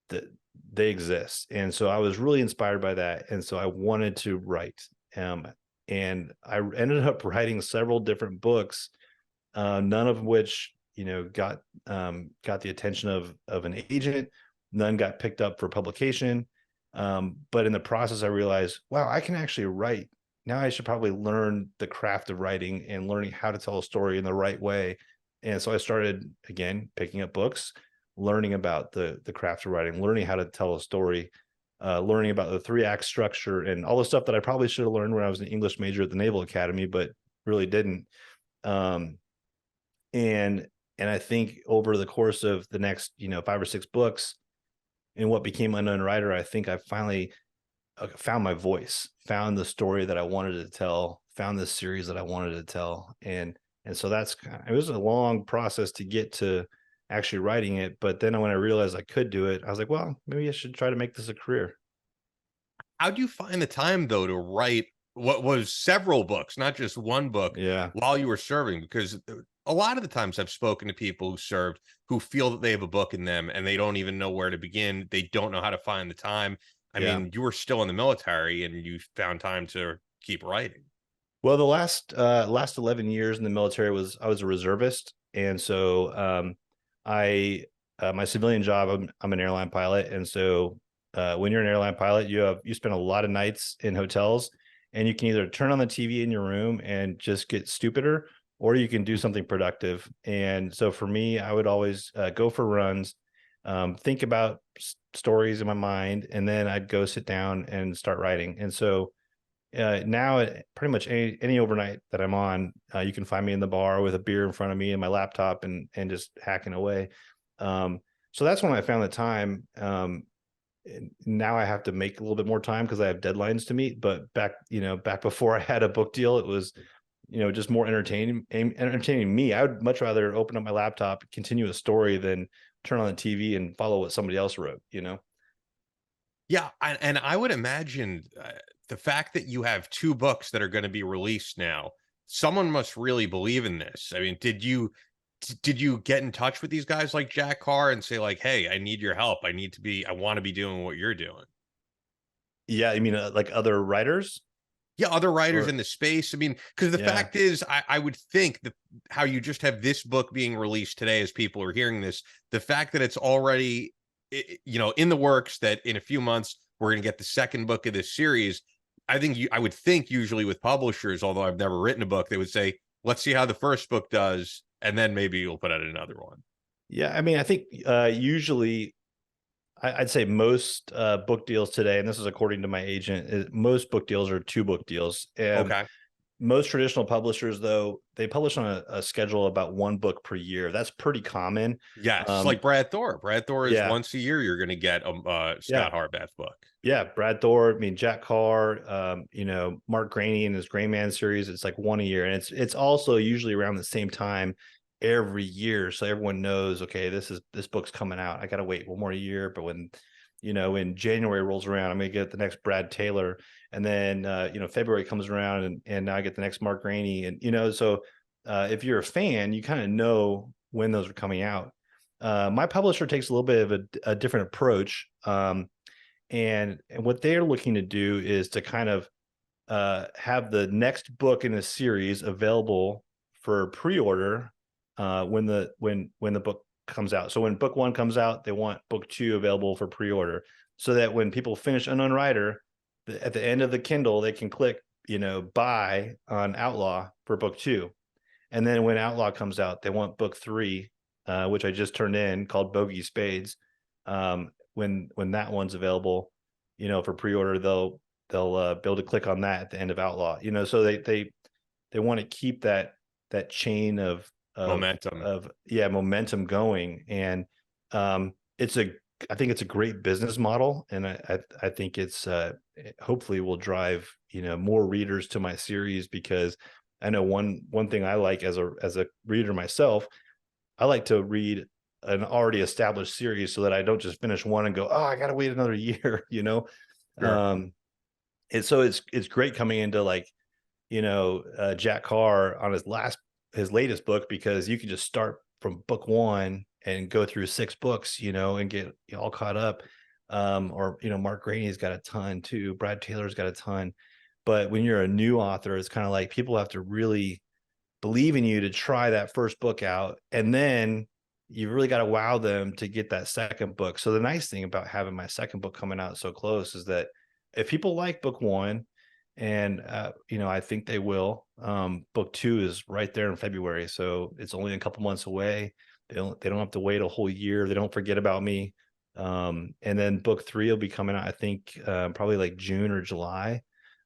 that they exist. And so I was really inspired by that. And so I wanted to write. And I ended up writing several different books, none of which, got the attention of an agent. None got picked up for publication. But in the process, I realized, wow, I can actually write. Now I should probably learn the craft of writing and learning how to tell a story in the right way. And so I started, again, picking up books, learning about the craft of writing, learning how to tell a story, learning about the 3-act structure and all the stuff that I probably should have learned when I was an English major at the Naval Academy, but really didn't. And I think over the course of the next, 5 or 6 books, in what became Unknown Writer, I think I finally found my voice, found the story that I wanted to tell, found the series that I wanted to tell. And so it was a long process to get to actually writing it. But then when I realized I could do it, I was like, well, maybe I should try to make this a career. How do you find the time, though, to write what was several books, not just one book, Yeah. while you were serving? Because a lot of the times I've spoken to people who served who feel that they have a book in them and they don't even know where to begin. They don't know how to find the time. I mean, you were still in the military and you found time to keep writing. Well, the last 11 years in the military I was a reservist. And so my civilian job, I'm an airline pilot. And so when you're an airline pilot, you spend a lot of nights in hotels, and you can either turn on the TV in your room and just get stupider, or you can do something productive. And so for me, I would always go for runs, think about stories in my mind, and then I'd go sit down and start writing. And so now pretty much any overnight that I'm on, you can find me in the bar with a beer in front of me and my laptop and just hacking away. So that's when I found the time. Now I have to make a little bit more time because I have deadlines to meet. But back before I had a book deal, it was, just more entertaining me. I would much rather open up my laptop, continue a story than turn on the TV and follow what somebody else wrote, Yeah. And I would imagine the fact that you have 2 books that are going to be released now, someone must really believe in this. I mean, did you get in touch with these guys like Jack Carr and say like, hey, I need your help. I want to be doing what you're doing? Yeah. I mean, like other writers? Yeah, other writers in the space. I mean, because the fact is, I would think that how you just have this book being released today as people are hearing this, the fact that it's already, in the works, that in a few months, we're going to get the second book of this series. I would think usually with publishers, although I've never written a book, they would say, let's see how the first book does, and then maybe you'll put out another one. Yeah. I mean, I think usually I'd say most book deals today, and this is according to my agent, most book deals are 2 book deals. Okay. Most traditional publishers, though, they publish on a schedule about 1 book per year. That's pretty common. Yes, like Brad Thor. Brad Thor is once a year you're going to get a Scott Harbath book. Yeah, Brad Thor. I mean, Jack Carr. Mark Graney and his Gray Man series. It's like 1 a year, and it's also usually around the same time every year, so everyone knows, okay, this book's coming out. I gotta wait 1 more year. But when when January rolls around, I'm going to get the next Brad Taylor. And then, February comes around and now I get the next Mark Rainey. And, so if you're a fan, you kind of know when those are coming out. My publisher takes a little bit of a different approach. And what they're looking to do is to kind of have the next book in a series available for pre-order when the book comes out. So when book 1 comes out, they want book 2 available for pre-order, so that when people finish Unknown Rider, at the end of the Kindle, they can click, buy on Outlaw for book 2. And then when Outlaw comes out, they want book 3, which I just turned in, called Bogey Spades. When that one's available, for pre-order, they'll be able to click on that at the end of Outlaw. So they want to keep that chain of momentum going. And I think it's a great business model, and I think it's hopefully will drive more readers to my series, because I know one thing I like as a reader myself, I like to read an already established series so that I don't just finish one and go, oh, I gotta wait another year. Sure. And so it's great coming into like Jack Carr on his latest book, because you can just start from book 1 and go through 6 books, and get all caught up. Or Mark Rainey's got a ton too. Brad Taylor's got a ton. But when you're a new author, it's kind of like people have to really believe in you to try that first book out, and then you really got to wow them to get that second book. So the nice thing about having my second book coming out so close is that if people like book 1, and I think they will, book 2 is right there in February, so it's only a couple months away. They don't have to wait a whole year. They don't forget about me. And then book 3 will be coming out, I think, probably like June or July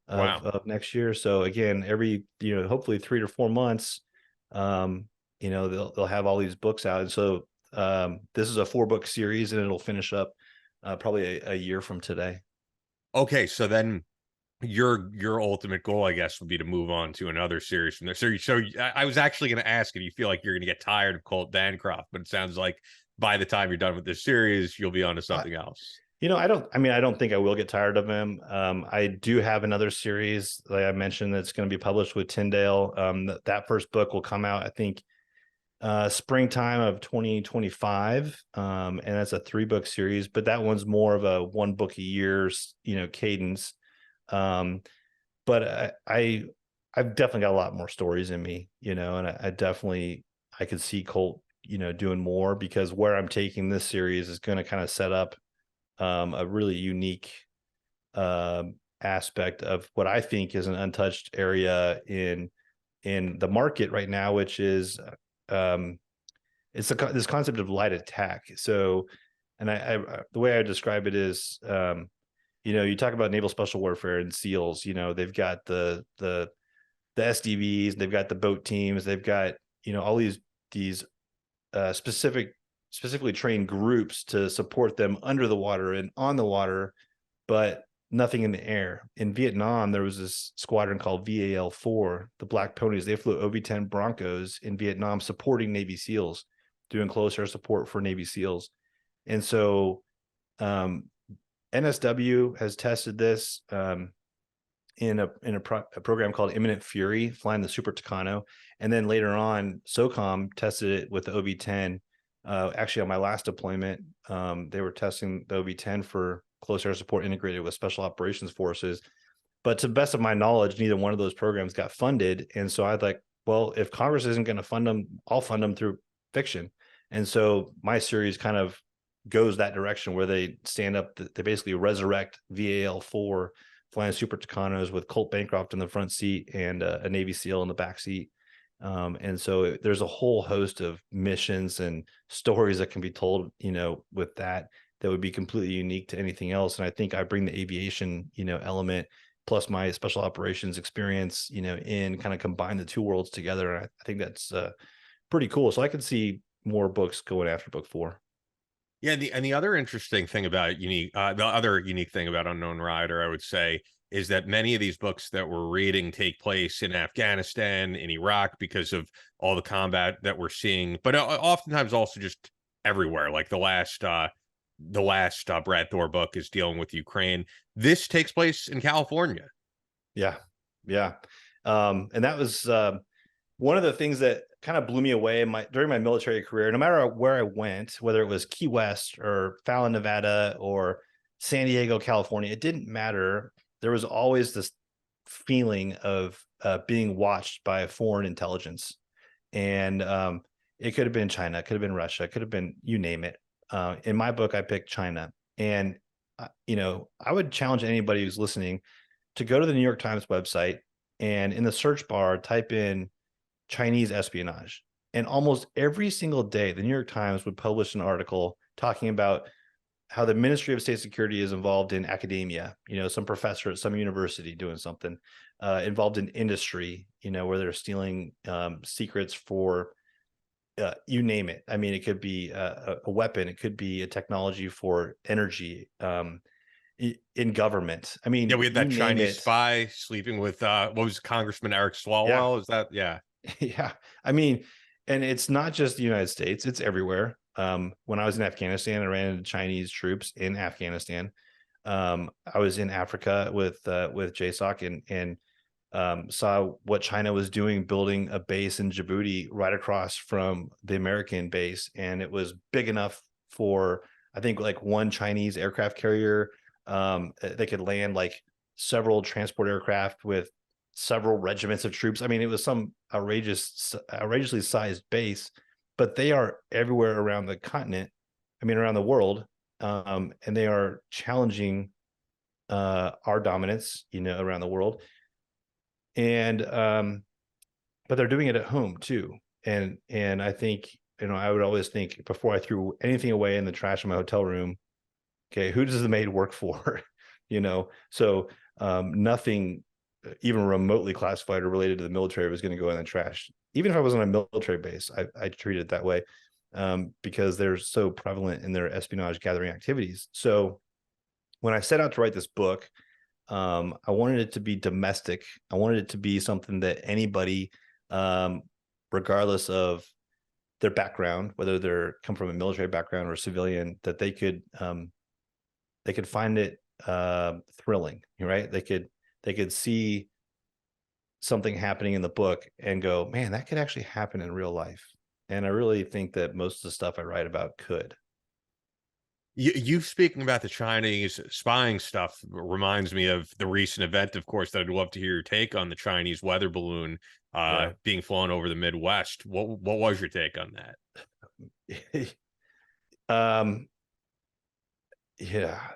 of next year. So again, every hopefully 3 to 4 months, they'll have all these books out. And so this is a 4-book series, and it'll finish up probably a year from today. Okay, so then your ultimate goal, I guess, would be to move on to another series from there. So I was actually going to ask if you feel like you're going to get tired of Colt Bancroft, but it sounds like by the time you're done with this series, you'll be on to something else. I don't think I will get tired of him. I do have another series, like I mentioned, that's going to be published with Tyndale. That first book will come out, I think, springtime of 2025. And that's a 3-book series, but that one's more of a 1 book a year, cadence. But I've definitely got a lot more stories in me, and I could see Colt, doing more, because where I'm taking this series is going to kind of set up a really unique aspect of what I think is an untouched area in the market right now, which is it's this concept of light attack. So, and I the way I describe it is, you talk about naval special warfare and SEALs. They've got the SDVs, they've got the boat teams, they've got all these specifically trained groups to support them under the water and on the water, but nothing in the air. In Vietnam, there was this squadron called VAL-4, the Black Ponies. They flew OV-10 Broncos in Vietnam, supporting Navy SEALs, doing close air support for Navy SEALs. And so NSW has tested this in a program called Imminent Fury, flying the Super Tucano. And then later on, SOCOM tested it with the OV-10. Actually, on my last deployment, they were testing the OV-10 for close air support integrated with Special Operations Forces. But to the best of my knowledge, neither one of those programs got funded. And so I'd like, well, if Congress isn't going to fund them, I'll fund them through fiction. And so my series kind of goes that direction, where they stand up, they basically resurrect VAL-4 flying Super Tucanos with Colt Bancroft in the front seat and a Navy SEAL in the back seat. And so there's a whole host of missions and stories that can be told, with that would be completely unique to anything else. And I think I bring the aviation, element plus my special operations experience, in kind of combine the two worlds together. And I think that's pretty cool. So I could see more books going after book 4. Yeah, the other interesting thing about the other unique thing about Unknown Rider, I would say, is that many of these books that we're reading take place in Afghanistan, in Iraq, because of all the combat that we're seeing, but oftentimes also just everywhere. Like the last the last Brad Thor book is dealing with Ukraine. This takes place in California. Yeah. Yeah. And that was one of the things that kind of blew me away during my military career. No matter where I went, whether it was Key West or Fallon, Nevada, or San Diego, California, it didn't matter. There was always this feeling of being watched by a foreign intelligence. And it could have been China, it could have been Russia, it could have been, you name it. In my book, I picked China. And, I would challenge anybody who's listening to go to the New York Times website and in the search bar, type in Chinese espionage. And almost every single day, the New York Times would publish an article talking about how the Ministry of State Security is involved in academia, some professor at some university doing something, involved in industry, where they're stealing secrets for, you name it. I mean, it could be a weapon, it could be a technology for energy, in government. I mean, Yeah, we had that you name Chinese it. spy sleeping with what was Congressman Eric Swalwell? Is that Yeah. I mean, and it's not just the United States, it's everywhere. When I was in Afghanistan, I ran into Chinese troops in Afghanistan. I was in Africa with JSOC and saw what China was doing, building a base in Djibouti right across from the American base. And it was big enough for, I think, like one Chinese aircraft carrier. They could land like several transport aircraft with several regiments of troops. I mean, it was some outrageously sized base, but they are everywhere around the continent. I mean, around the world. And they are challenging our dominance, around the world. And but they're doing it at home too. And I think, I would always think before I threw anything away in the trash in my hotel room, okay, who does the maid work for? So nothing even remotely classified or related to the military was going to go in the trash. Even if I was on a military base, I treat it that way, because they're so prevalent in their espionage gathering activities. So when I set out to write this book, I wanted it to be domestic. I wanted it to be something that anybody, regardless of their background, whether they're come from a military background or a civilian, that they could find it thrilling, right? They could see something happening in the book and go, man, that could actually happen in real life. And I really think that most of the stuff I write about could. You speaking about the Chinese spying stuff reminds me of the recent event, of course, that I'd love to hear your take on the Chinese weather balloon Yeah. being flown over the Midwest. What was your take on that? Yeah,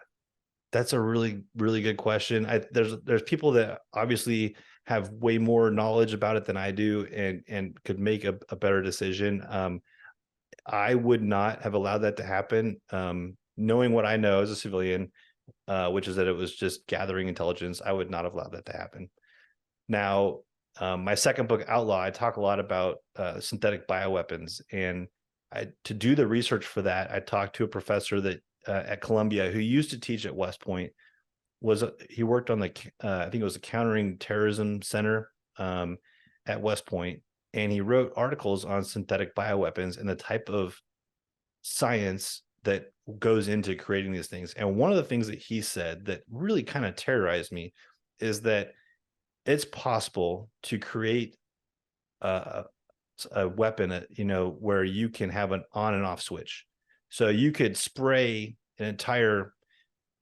that's a really, really good question. There's people that obviously have way more knowledge about it than I do and could make a better decision. I would not have allowed that to happen. Knowing what I know as a civilian, which is that it was just gathering intelligence, I would not have allowed that to happen. Now, my second book, Outlaw, I talk a lot about synthetic bioweapons. And to do the research for that, I talked to a professor that at Columbia who used to teach at West Point. He worked on the I think it was the Countering Terrorism Center at West Point, and he wrote articles on synthetic bioweapons and the type of science that goes into creating these things. And one of the things that he said that really kind of terrorized me is that it's possible to create a weapon, where you can have an on and off switch. So you could spray an entire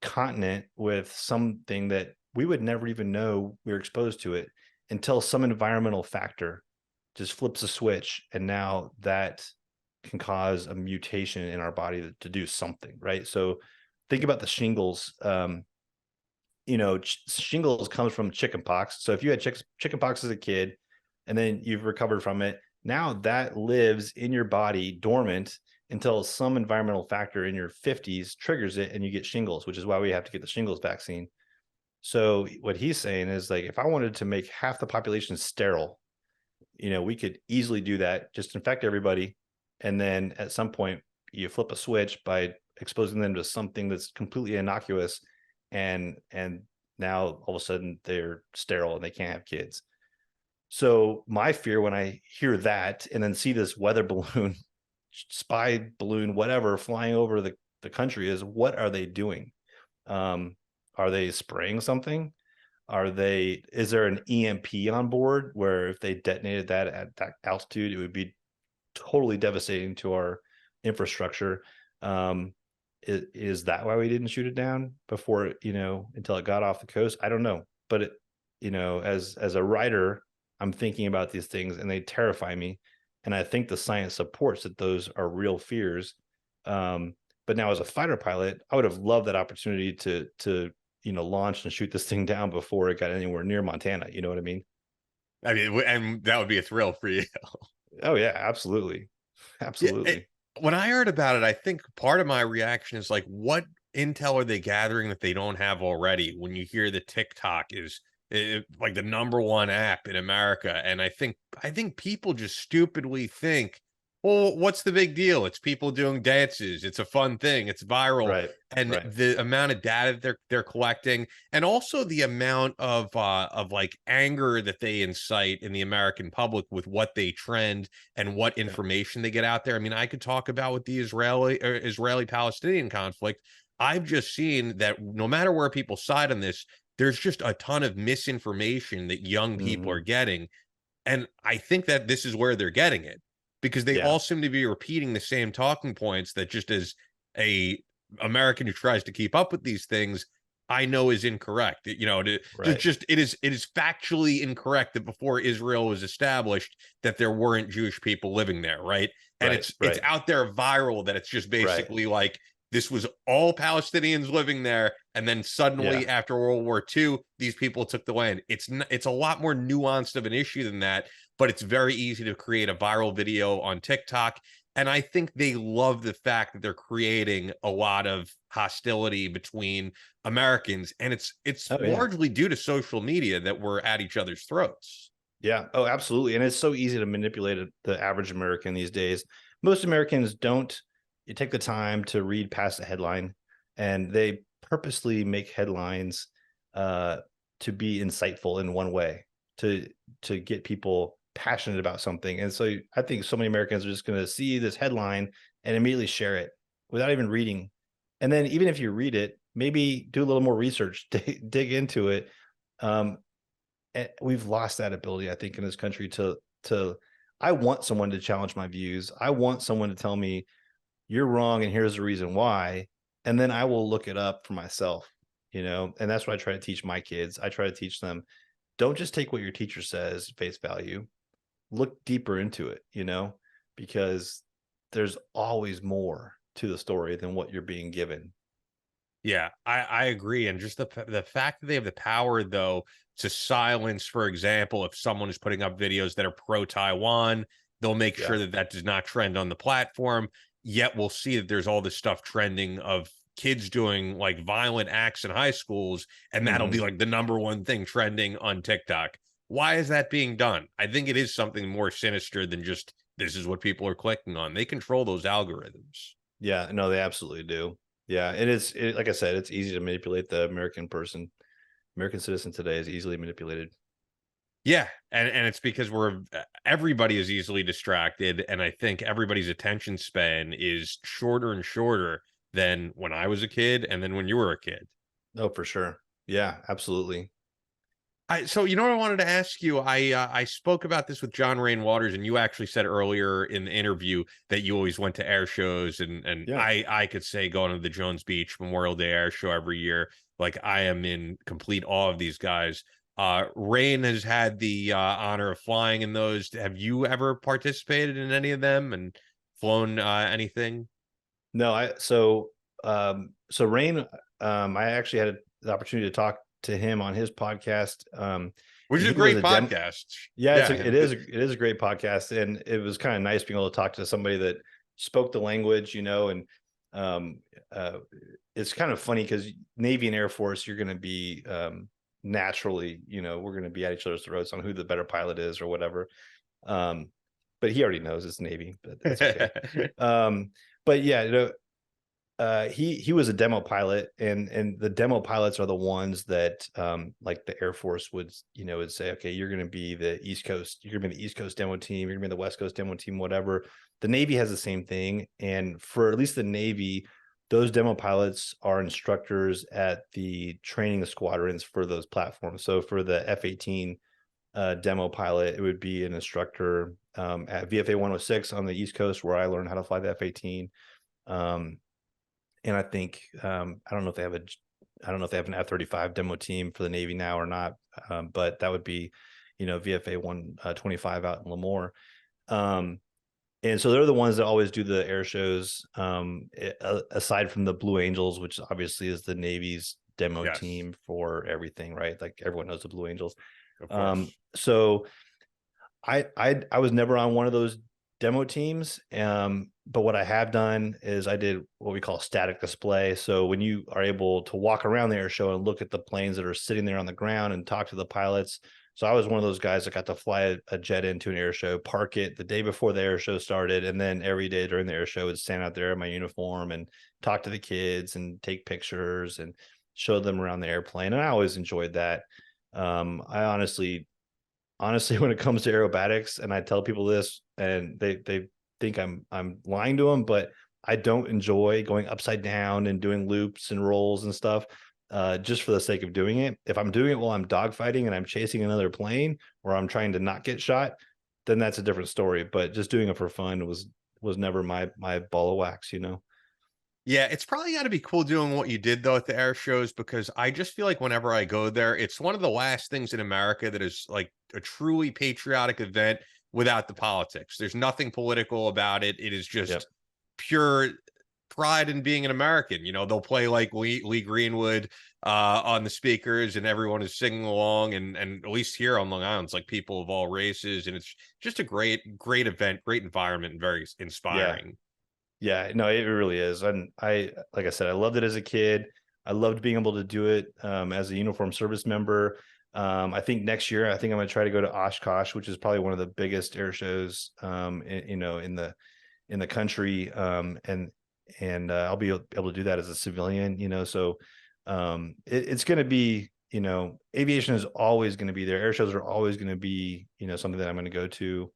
continent with something that we would never even know we were exposed to it until some environmental factor just flips a switch. And now that can cause a mutation in our body to do something, right? So think about the shingles. Shingles comes from chickenpox. So if you had chickenpox as a kid and then you've recovered from it, now that lives in your body dormant until some environmental factor in your 50s triggers it and you get shingles, which is why we have to get the shingles vaccine. So what he's saying is, like, if I wanted to make half the population sterile, we could easily do that, just infect everybody. And then at some point you flip a switch by exposing them to something that's completely innocuous. And now all of a sudden they're sterile and they can't have kids. So my fear when I hear that and then see this weather balloon, spy balloon, whatever, flying over the the country is, what are they doing? Are they spraying something? Is there an EMP on board where if they detonated that at that altitude, it would be totally devastating to our infrastructure? Is that why we didn't shoot it down before, until it got off the coast? I don't know. But as a writer, I'm thinking about these things and they terrify me. And I think the science supports that those are real fears. But now as a fighter pilot, I would have loved that opportunity to launch and shoot this thing down before it got anywhere near Montana. You know what I mean? I mean, and that would be a thrill for you. Oh yeah, absolutely. Absolutely. When I heard about it, I think part of my reaction is like, what intel are they gathering that they don't have already? When you hear that TikTok is like the #1 app in America, and I think people just stupidly think, well, what's the big deal? It's people doing dances. It's a fun thing. It's viral. Right. And Right. the amount of data they're collecting, and also the amount of like anger that they incite in the American public with what they trend and what information they get out there. I mean, I could talk about with the Israeli-Palestinian conflict. I've just seen that no matter where people side on this, there's just a ton of misinformation that young people are getting. And I think that this is where they're getting it, because they all seem to be repeating the same talking points that, just as a American who tries to keep up with these things, I know is incorrect. It is factually incorrect that before Israel was established that there weren't Jewish people living there, right? And it's out there viral that it's just basically like this was all Palestinians living there, and then suddenly after World War II, these people took the land. It's a lot more nuanced of an issue than that, but it's very easy to create a viral video on TikTok. And I think they love the fact that they're creating a lot of hostility between Americans, and it's largely due to social media that we're at each other's throats. Yeah. Oh, absolutely. And it's so easy to manipulate the average American these days. Most Americans don't take the time to read past the headline, and they purposely make headlines to be insightful in one way, to get people passionate about something. And so I think so many Americans are just going to see this headline and immediately share it without even reading. And then even if you read it, maybe do a little more research, dig into it. And we've lost that ability, I think, in this country to I want someone to challenge my views. I want someone to tell me you're wrong and here's the reason why. And then I will look it up for myself, and that's what I try to teach my kids. I try to teach them, don't just take what your teacher says face value. Look deeper into it, because there's always more to the story than what you're being given. Yeah, I agree. And just the fact that they have the power, though, to silence, for example, if someone is putting up videos that are pro-Taiwan, they'll make sure that does not trend on the platform. Yet we'll see that there's all this stuff trending of kids doing like violent acts in high schools, and that'll be like the #1 thing trending on TikTok. Why is that being done? I think it is something more sinister than just this is what people are clicking on. They control those algorithms. Yeah, no, they absolutely do. Yeah, like I said, it's easy to manipulate the American person. American citizen today is easily manipulated. Yeah, and it's because everybody is easily distracted, and I think everybody's attention span is shorter and shorter than when I was a kid, and then when you were a kid. Oh, for sure. Yeah, absolutely. So what I wanted to ask you, I spoke about this with John Rain Waters, and you actually said earlier in the interview that you always went to air shows, and I could say going to the Jones Beach Memorial Day Air Show every year. Like, I am in complete awe of these guys. Rain has had the honor of flying in those. Have you ever participated in any of them and flown anything? No, so Rain, I actually had the opportunity to talk to him on his podcast, which is a great podcast. It is a great podcast, and it was kind of nice being able to talk to somebody that spoke the language, and it's kind of funny because Navy and Air Force, you're going to be naturally, we're going to be at each other's throats on who the better pilot is or whatever. But he already knows it's Navy, but that's okay. But yeah, he was a demo pilot, and the demo pilots are the ones that like the Air Force would say, okay, you're going to be the East Coast, you're going to be the East Coast demo team, you're going to be the West Coast demo team, whatever. The Navy has the same thing, and for at least the Navy, those demo pilots are instructors at the training squadrons for those platforms. So for the F-18 demo pilot, it would be an instructor at VFA 106 on the East Coast, where I learned how to fly the F-18. And I think I don't know if they have an F-35 demo team for the Navy now or not, but that would be, VFA 125 out in Lemoore. And so they're the ones that always do the air shows, aside from the Blue Angels, which obviously is the Navy's demo Yes. team for everything, right? Like everyone knows the Blue Angels. Of course. So I was never on one of those demo teams. But what I have done is I did what we call static display. So when you are able to walk around the air show and look at the planes that are sitting there on the ground and talk to the pilots. So I was one of those guys that got to fly a jet into an air show, park it the day before the air show started. And then every day during the air show would stand out there in my uniform and talk to the kids and take pictures and show them around the airplane. And I always enjoyed that. I honestly, when it comes to aerobatics, and I tell people this and they think I'm lying to them, but I don't enjoy going upside down and doing loops and rolls and stuff. Just for the sake of doing it. If I'm doing it while I'm dogfighting and I'm chasing another plane or I'm trying to not get shot, then that's a different story. But just doing it for fun was never my ball of wax, Yeah, it's probably got to be cool doing what you did though at the air shows, because I just feel like whenever I go there, it's one of the last things in America that is like a truly patriotic event without the politics. There's nothing political about it. It is just pure pride in being an American. They'll play like Lee Greenwood on the speakers and everyone is singing along, and at least here on Long Island, it's like people of all races, and it's just a great event, great environment, and very inspiring. Yeah, no, it really is. And like I said, I loved it as a kid. I loved being able to do it as a uniform service member. I think next year, I'm going to try to go to Oshkosh, which is probably one of the biggest air shows, in the country. And I'll be able to do that as a civilian, so it's going to be, aviation is always going to be there. Air shows are always going to be, something that I'm going to go to.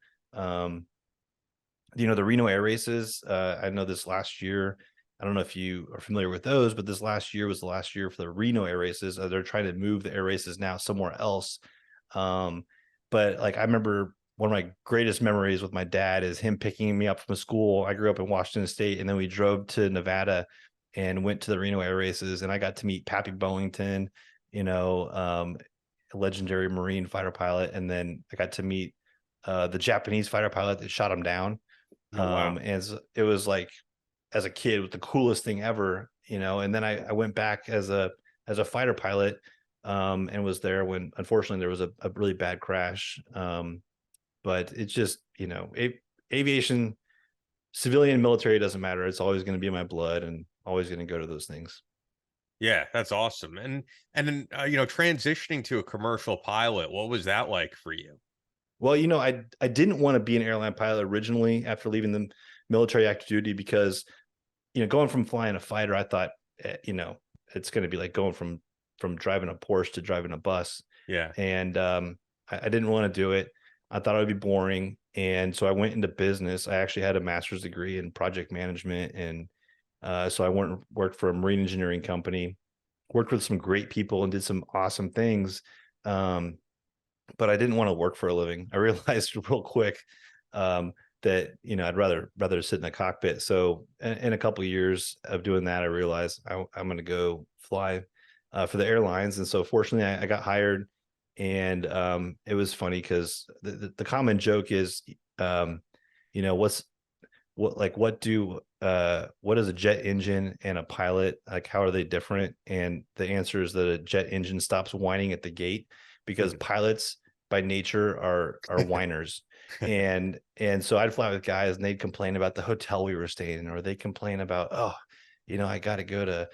The Reno air races, I know this last year, I don't know if you are familiar with those, but this last year was the last year for the Reno air races. They're trying to move the air races now somewhere else. But like, I remember one of my greatest memories with my dad is him picking me up from school. I grew up in Washington State, and then we drove to Nevada and went to the Reno air races, and I got to meet Pappy Bollington, a legendary Marine fighter pilot. And then I got to meet the Japanese fighter pilot that shot him down. Oh, wow. And it was like, as a kid, was the coolest thing ever, and then I went back as a fighter pilot, and was there when, unfortunately, there was a really bad crash. But it's just, aviation, civilian, military, doesn't matter. It's always going to be in my blood and always going to go to those things. Yeah, that's awesome. And then, transitioning to a commercial pilot, what was that like for you? Well, I didn't want to be an airline pilot originally after leaving the military active duty, because, going from flying a fighter, I thought, it's going to be like going from driving a Porsche to driving a bus. Yeah. And I didn't want to do it. I thought it would be boring. And so I went into business. I actually had a master's degree in project management. And so I worked for a marine engineering company, worked with some great people and did some awesome things. But I didn't want to work for a living. I realized real quick that, I'd rather sit in the cockpit. So in a couple of years of doing that, I realized I'm going to go fly for the airlines. And so fortunately I got hired. And it was funny because the common joke is, what is a jet engine and a pilot, like, how are they different? And the answer is that a jet engine stops whining at the gate, because pilots by nature are whiners. And so I'd fly with guys and they'd complain about the hotel we were staying in, or they complain about, I got to go to,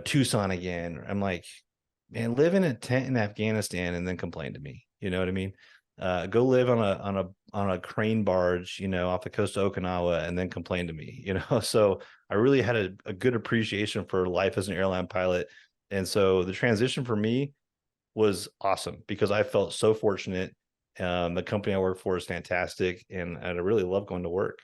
Tucson again. I'm like, man, live in a tent in Afghanistan and then complain to me. You know what I mean? Go live on a crane barge, off the coast of Okinawa, and then complain to me, So I really had a good appreciation for life as an airline pilot. And so the transition for me was awesome, because I felt so fortunate. The company I work for is fantastic, and I really love going to work.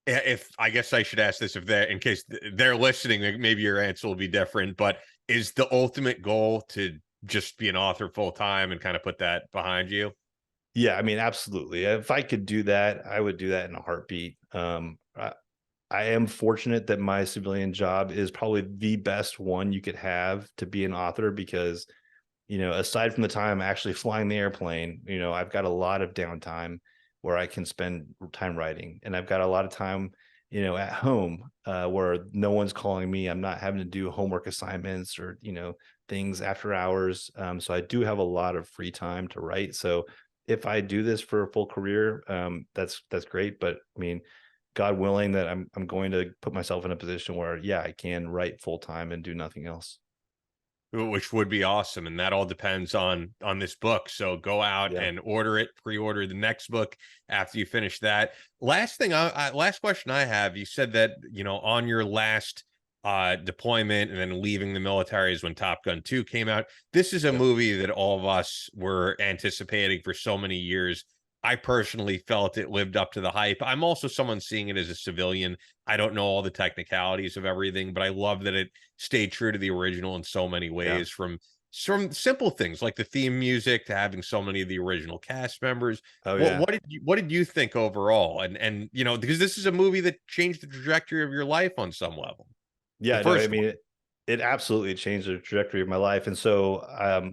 If I guess I should ask this if they're in case they're listening, maybe your answer will be different. But is the ultimate goal to just be an author full time and kind of put that behind you? Yeah, I mean, absolutely. If I could do that, I would do that in a heartbeat. I am fortunate that my civilian job is probably the best one you could have to be an author because, aside from the time I'm actually flying the airplane, I've got a lot of downtime where I can spend time writing. And I've got a lot of time, at home where no one's calling me. I'm not having to do homework assignments or, things after hours. So I do have a lot of free time to write. So if I do this for a full career, that's great. But I mean, God willing that I'm going to put myself in a position where, yeah, I can write full time and do nothing else. Which would be awesome, and that all depends on this book. So go out Yeah. and order it, pre-order the next book after you finish that. Last thing, last question I have. You said that on your last deployment and then leaving the military is when Top Gun 2 came out. This is a Yep. movie that all of us were anticipating for so many years. I personally felt it lived up to the hype. I'm also someone seeing it as a civilian. I don't know all the technicalities of everything, but I love that it stayed true to the original in so many Yeah. ways, from simple things like the theme music to having so many of the original cast members. Oh What yeah. what did you think overall? And because this is a movie that changed the trajectory of your life on some level. The Yeah, no, I first mean, one. it absolutely changed the trajectory of my life. And so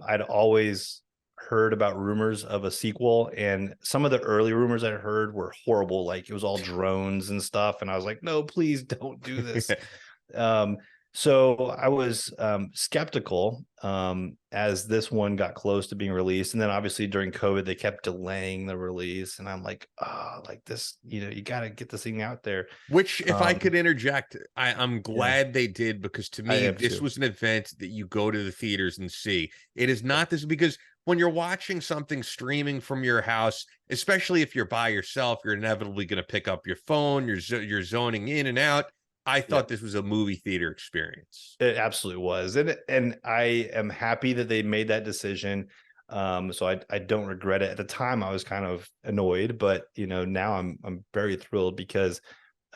I'd always heard about rumors of a sequel, and some of the early rumors I heard were horrible. Like it was all drones and stuff. And I was like, no, please don't do this. Um, so I was skeptical as this one got close to being released. And then obviously during COVID, they kept delaying the release. And I'm like, oh, like this, you got to get this thing out there. Which, if I Um, could interject, I'm yeah, glad they did, because to I me, am this too. was an event that you go to the theaters and see. It is Yep. not this, because when you're watching something streaming from your house, especially if you're by yourself, you're inevitably going to pick up your phone. You're zoning in and out. I thought Yep. this was a movie theater experience. It absolutely was. And I am happy that they made that decision. So I don't regret it. At the time I was kind of annoyed, but now I'm very thrilled because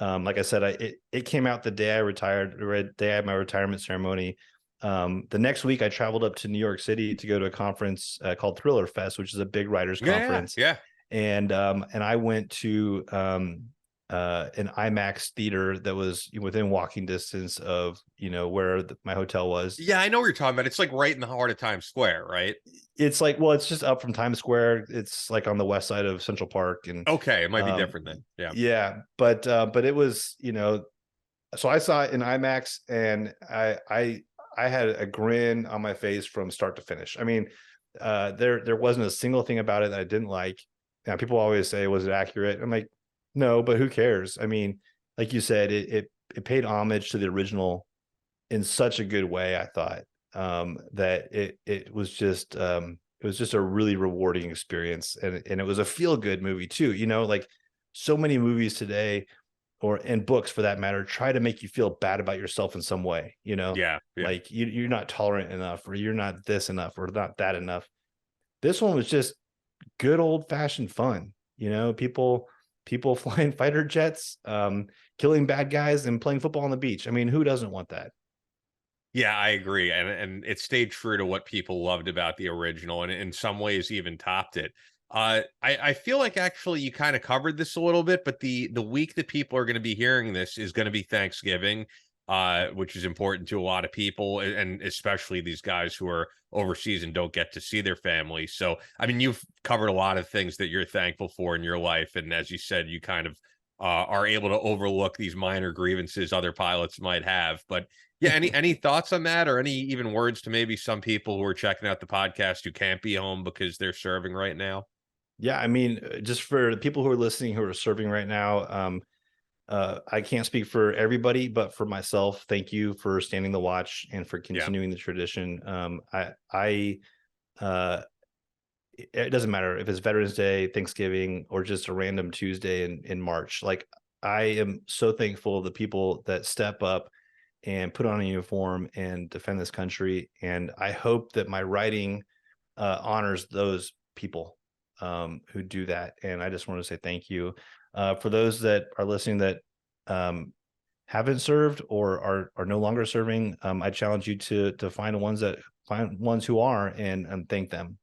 like I said, it came out the day I retired, the day I had my retirement ceremony. The next week I traveled up to New York City to go to a conference called Thriller Fest, which is a big writers Yeah, yeah, conference. yeah. And I went to an IMAX theater that was within walking distance of where my hotel was. Yeah, I know what you're talking about. It's like right in the heart of Times Square, right? It's like, well, it's just up from Times Square. It's like on the west side of Central Park, and Okay, it might be um, different then. Yeah. yeah, but it was so I saw it in IMAX, and I had a grin on my face from start to finish. I mean, there wasn't a single thing about it that I didn't like. Now people always say, was it accurate? I'm like, no, but who cares? I mean, like you said, it paid homage to the original in such a good way. I thought that it was just a really rewarding experience, and it was a feel good movie too. Like so many movies today, or and books for that matter, try to make you feel bad about yourself in some way. Yeah, yeah. Like you're not tolerant enough, or you're not this enough, or not that enough. This one was just good old fashioned fun. People flying fighter jets, killing bad guys, and playing football on the beach. I mean, who doesn't want that? Yeah, I agree, and it stayed true to what people loved about the original, and in some ways even topped it. I feel like actually you kind of covered this a little bit, but the week that people are going to be hearing this is going to be Thanksgiving, which is important to a lot of people, and especially these guys who are overseas and don't get to see their family. So, I mean, you've covered a lot of things that you're thankful for in your life, and as you said, you kind of are able to overlook these minor grievances other pilots might have, but yeah, any thoughts on that, or any even words to maybe some people who are checking out the podcast who can't be home because they're serving right now? Yeah, I mean, just for the people who are listening who are serving right now, I can't speak for everybody, but for myself, thank you for standing the watch and for Yeah. continuing the tradition. Uh, it doesn't matter if it's Veterans Day, Thanksgiving, or just a random Tuesday in March. Like I am so thankful of the people that step up and put on a uniform and defend this country. And I hope that my writing honors those people who do that. And I just want to say thank you. For those that are listening that haven't served or are no longer serving, I challenge you to find ones who are and thank them,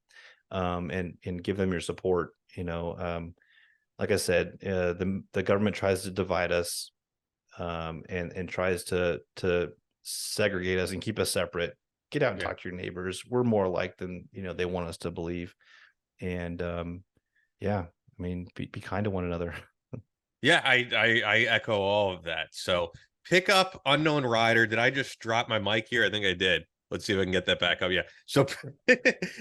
and give them your support. Like I said, the government tries to divide us, and tries to segregate us and keep us separate. Get out and talk to your neighbors. We're more alike than they want us to believe. And be kind to one another. Yeah, I echo all of that. So pick up Unknown Rider. Did I just drop my mic here? I think I did. Let's see if I can get that back up. Yeah. So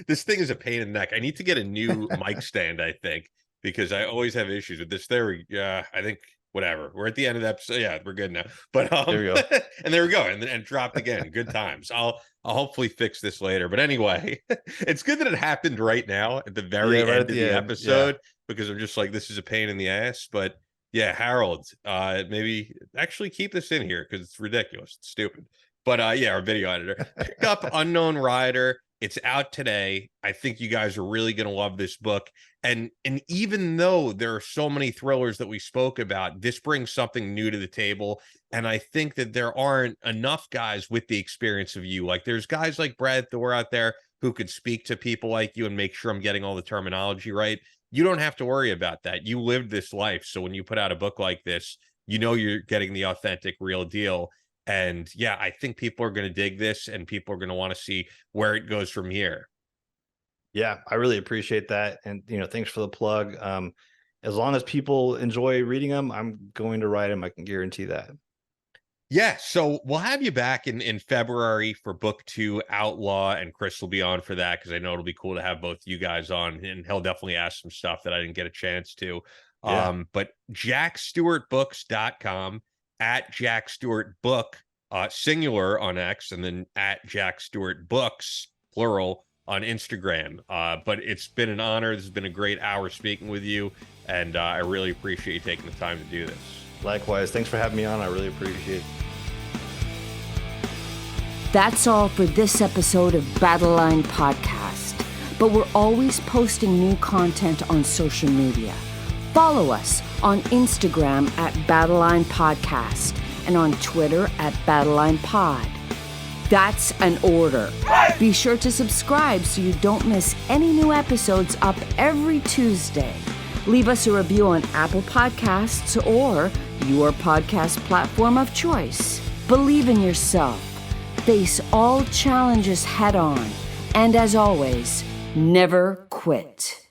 this thing is a pain in the neck. I need to get a new mic stand, I think, because I always have issues with this. I think whatever. We're at the end of the episode. Yeah, we're good now. But there we go. And there we go. And dropped again. Good times. I'll hopefully fix this later. But anyway, it's good that it happened right now at the very end of the episode, because I'm just like, this is a pain in the ass. But yeah, Harold, maybe actually keep this in here because it's ridiculous. It's stupid. But our video editor. Pick up Unknown Rider. It's out today. I think you guys are really going to love this book. And even though there are so many thrillers that we spoke about, this brings something new to the table. And I think that there aren't enough guys with the experience of you. Like, there's guys like Brad Thor out there who could speak to people like you and make sure I'm getting all the terminology right. You don't have to worry about that. You lived this life. So when you put out a book like this, you're getting the authentic, real deal. And yeah, I think people are going to dig this, and people are going to want to see where it goes from here. Yeah, I really appreciate that. And, thanks for the plug. As long as people enjoy reading them, I'm going to write them. I can guarantee that. Yeah. So we'll have you back in February for book 2, Outlaw, and Chris will be on for that, because I know it'll be cool to have both you guys on, and he'll definitely ask some stuff that I didn't get a chance to. Yeah. But jackstewartbooks.com, at Jack Stewart Book, singular on X, and then at Jack Stewart Books, plural, on Instagram. But it's been an honor. This has been a great hour speaking with you, and I really appreciate you taking the time to do this. Likewise. Thanks for having me on. I really appreciate it. That's all for this episode of Battleline Podcast. But we're always posting new content on social media. Follow us on Instagram at Battleline Podcast and on Twitter at Battleline Pod. That's an order. Be sure to subscribe so you don't miss any new episodes up every Tuesday. Leave us a review on Apple Podcasts or your podcast platform of choice. Believe in yourself. Face all challenges head on. And as always, never quit.